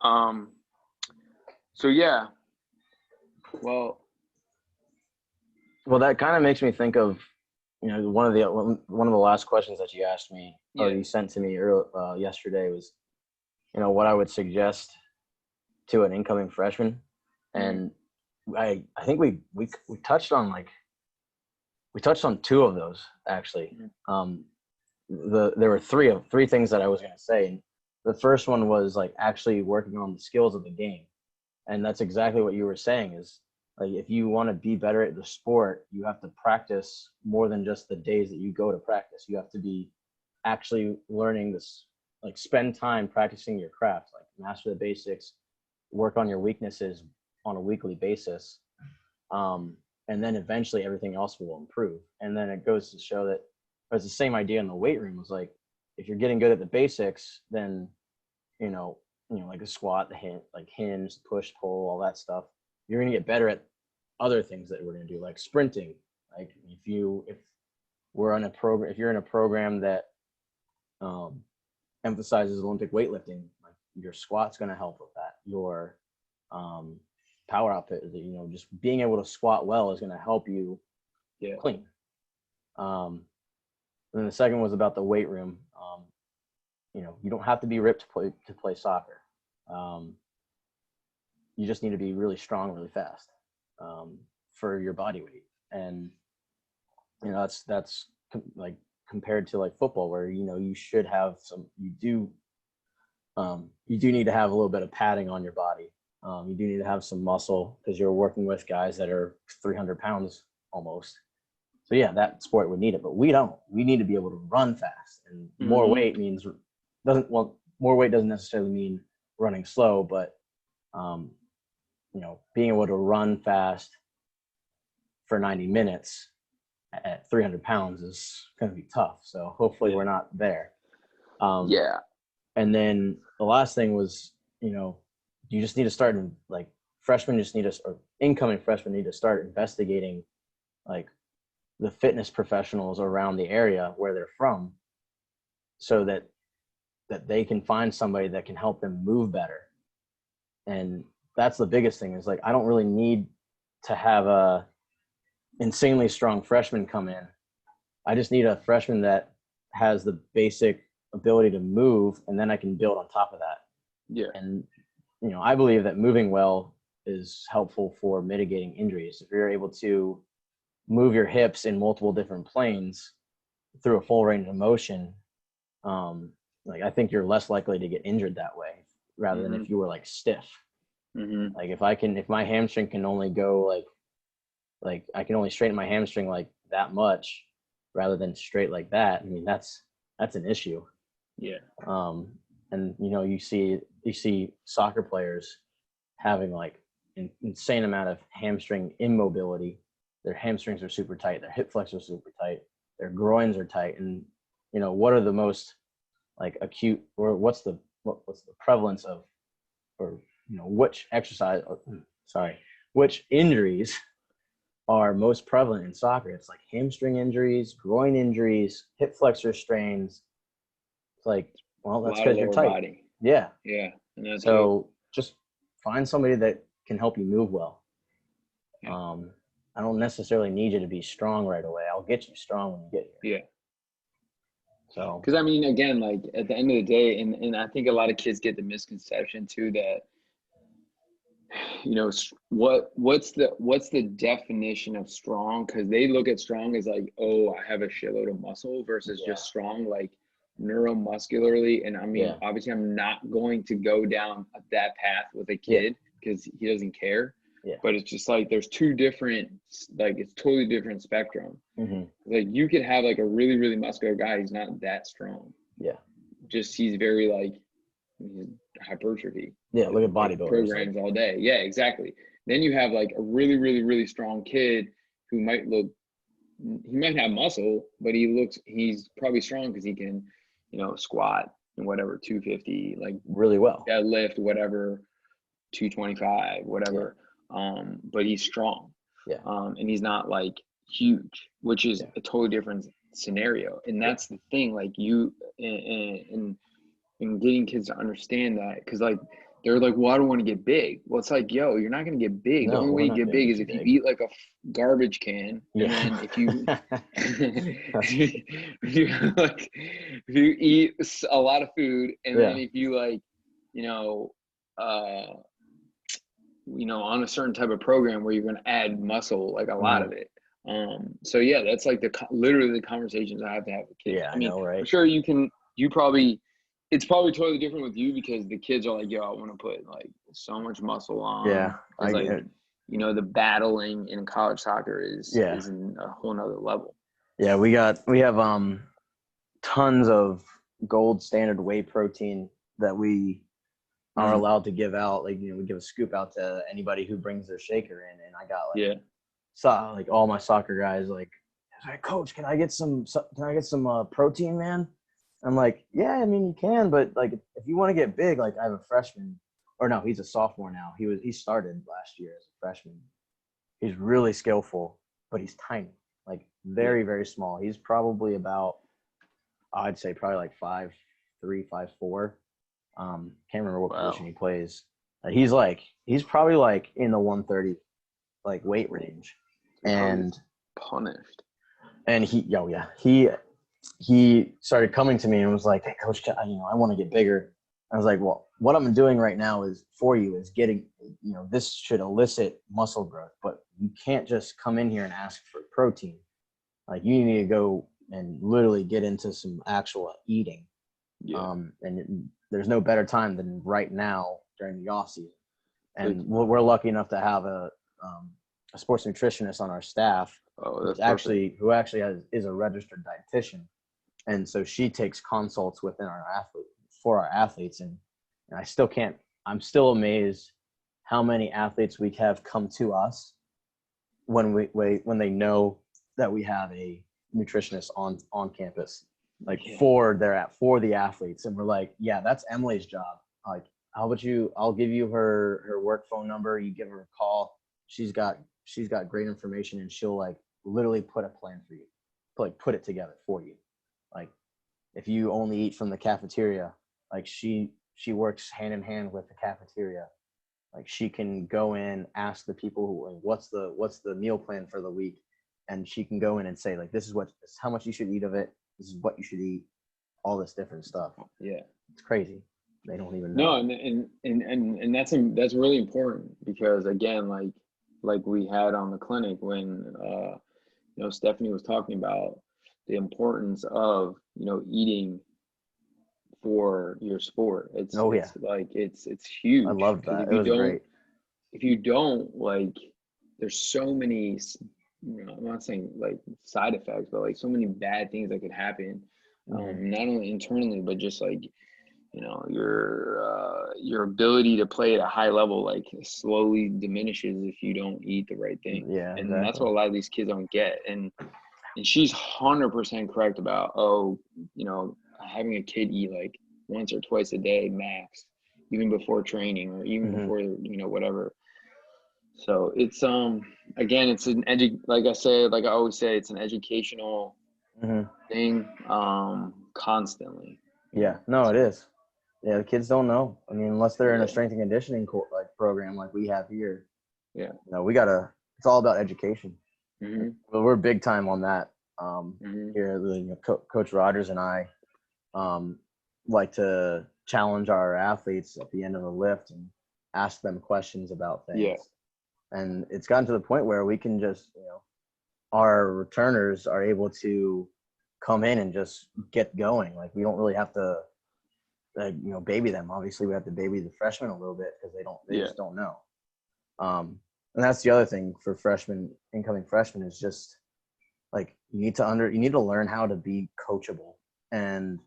so yeah. Well, that kind of makes me think of, one of the last questions that you asked me, or you sent to me yesterday, was, what I would suggest to an incoming freshman. And I think we touched on, like, we touched on 2 of those, actually. There were three things that I was going to say. And the first one was, like, actually working on the skills of the game. And that's exactly what you were saying, is, like, if you want to be better at the sport, you have to practice more than just the days that you go to practice. You have to be actually learning this, like spend time practicing your craft, like master the basics, work on your weaknesses on a weekly basis. And then eventually everything else will improve. And then it goes to show that it's the same idea in the weight room. Was like, if you're getting good at the basics, then, like a squat, like hinge, push, pull, all that stuff, you're going to get better at other things that we're going to do, like sprinting. Like if you're in a program that emphasizes Olympic weightlifting, like your squat's going to help with that. Your power output, just being able to squat well is going to help you clean. And then the second was about the weight room. You don't have to be ripped to play soccer. You just need to be really strong, really fast for your body weight. And that's like compared to like football, where you should have you do need to have a little bit of padding on your body. You do need to have some muscle, because you're working with guys that are 300 pounds almost. So yeah, that sport would need it, but we don't. We need to be able to run fast, and more weight more weight doesn't necessarily mean running slow, but being able to run fast for 90 minutes at 300 pounds is going to be tough. So hopefully we're not there. And then the last thing was, you just need to start or incoming freshmen need to start investigating like the fitness professionals around the area where they're from, so that they can find somebody that can help them move better. And that's the biggest thing, is like, I don't really need to have a insanely strong freshman come in. I just need a freshman that has the basic ability to move, and then I can build on top of that. Yeah. And, I believe that moving well is helpful for mitigating injuries. If you're able to move your hips in multiple different planes through a full range of motion, I think you're less likely to get injured that way, rather than if you were like stiff. Like if my hamstring can only go like I can only straighten my hamstring like that much, rather than straight like that. I mean, that's an issue. Yeah. And you see soccer players having like an insane amount of hamstring immobility. Their hamstrings are super tight, their hip flexors are super tight, their groins are tight. And what are the most like acute, or what's the prevalence of, or which injuries are most prevalent in soccer? It's like hamstring injuries, groin injuries, hip flexor strains. It's like, well, that's because you're tight. Body. Yeah. Yeah. So just find somebody that can help you move well. Yeah. I don't necessarily need you to be strong right away. I'll get you strong when you get here. Yeah. So, because I mean, again, like at the end of the day, and I think a lot of kids get the misconception too that, what's the definition of strong? Because they look at strong as like, oh, I have a shitload of muscle, versus just strong like neuromuscularly. And I mean, obviously, I'm not going to go down that path with a kid because he doesn't care. Yeah. But it's just like there's two different, like it's totally different spectrum. Like you could have like a really, really muscular guy. He's not that strong. Yeah. Just he's very like hypertrophy. Yeah. Look at bodybuilders. Programs all day. Yeah, exactly. Then you have like a really, really, really strong kid who he might have muscle, but he's probably strong because he can, squat and whatever, 250, like really well. Deadlift, whatever, 225, whatever. Yeah. But he's strong. Yeah. And he's not like huge, which is a totally different scenario. And that's the thing, like you and getting kids to understand that, because like they're like, well, I don't want to get big. Well, it's like, yo, you're not going to get big. The only way you get big is if you eat like a garbage can. And then if you eat a lot of food, and then if you like, on a certain type of program where you're going to add muscle, like a lot of it. So yeah, that's like literally the conversations I have to have with kids. Yeah, I mean, I know, right? I'm sure it's probably totally different with you, because the kids are like, yo, I want to put like so much muscle on. Yeah. The battling in college soccer is in a whole nother level. Yeah. We have tons of gold standard whey protein that we are allowed to give out. Like, we give a scoop out to anybody who brings their shaker in. And I got like all my soccer guys like, coach, can I get some protein, man? I'm like, yeah, I mean, you can, but like, if you want to get big, like I have a freshman, or no, he's a sophomore now. He started last year as a freshman. He's really skillful, but he's tiny, like very, very small. He's probably about, I'd say probably like 5'3", 5'4". Can't remember what position he plays. He's probably like in the 130 like weight range, and punished. And he started coming to me and was like, "Hey, coach, I want to get bigger." I was like, "Well, what I'm doing right now is getting, this should elicit muscle growth, but you can't just come in here and ask for protein. Like, you need to go and literally get into some actual eating." And there's no better time than right now during the off season. And we're lucky enough to have a sports nutritionist on our staff who actually is a registered dietitian. And so she takes consults within for our athletes. And I'm still amazed how many athletes we have come to us when they know that we have a nutritionist on campus, like for the athletes. And we're like, yeah, that's Emily's job. Like, how about I'll give you her work phone number. You give her a call. She's got great information, and she'll like literally put a plan for you, put it together for you. Like, if you only eat from the cafeteria, like she works hand in hand with the cafeteria. Like, she can go in, ask the people who, what's the meal plan for the week, and she can go in and say, like, this is how much you should eat of it. This is what you should eat. All this different stuff. Yeah, it's crazy. They don't even know. No, and that's really important, because again, like we had on the clinic when Stephanie was talking about the importance of eating for your sport. It's huge. I love that. It was great. If you don't, like, there's so many, I'm not saying like side effects, but like so many bad things that could happen, not only internally, but just like your ability to play at a high level like slowly diminishes if you don't eat the right thing. Yeah, and that's what a lot of these kids don't get. And she's 100% correct about having a kid eat like once or twice a day max, even before training or even before whatever. So it's again, it's like I always say, it's an educational thing constantly. Yeah, no, it is. Yeah, the kids don't know. I mean, unless they're in a strength and conditioning program like we have here. Yeah. It's all about education. Well, we're big time on that here. Coach Rogers and I like to challenge our athletes at the end of the lift and ask them questions about things. Yeah. And it's gotten to the point where we can just, our returners are able to come in and just get going. Like, we don't really have to, baby them. Obviously, we have to baby the freshmen a little bit because they just don't know. And that's the other thing for incoming freshmen is just like, you need to learn how to be coachable and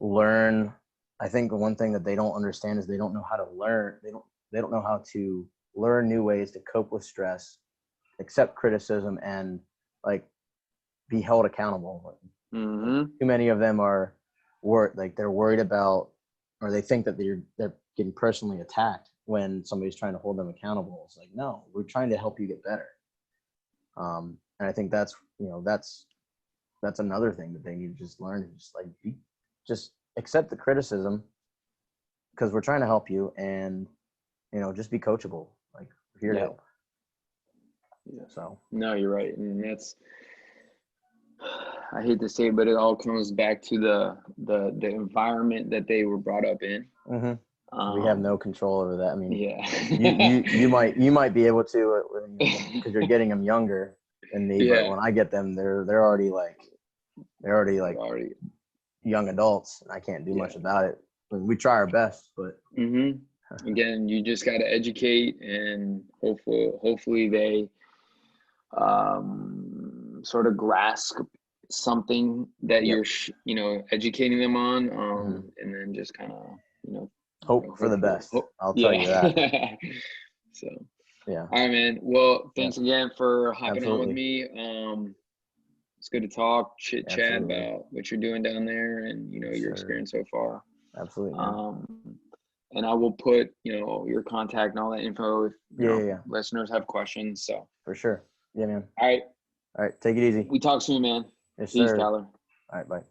learn. I think the one thing that they don't understand is they don't know how to learn. They don't know how to learn new ways to cope with stress, accept criticism, and like be held accountable. Too many of them are they're worried about, or they think that they're getting personally attacked when somebody's trying to hold them accountable. It's like, no, we're trying to help you get better. And I think that's another thing that they need to just learn, just like just accept the criticism, because we're trying to help you, and just be coachable. Like, we're here to help. Yeah. So no, you're right, and that's, I hate to say it, but it all comes back to the environment that they were brought up in. We have no control over that. I mean, you might be able to, because you're getting them younger than me. But when I get them, they're already young adults, and I can't do much about it. We try our best, but again, you just got to educate, and hopefully they sort of grasp something that Yep. you're educating them on, Mhm. and then just kind of, Hope for the best. I'll tell you yeah. that. So, Yeah. all right, man. Well, thanks Yeah. again for hopping on with Absolutely. me. It's good to talk, chit chat Absolutely. about what you're doing down there and, Yes, your sir. experience so far. Absolutely, man. And I will put, your contact and all that info if, Yeah. listeners have questions. So, For sure. Yeah, man. all right. All right. Take it easy. We talk soon, man. Yes, Peace, sir. Tyler. All right. Bye.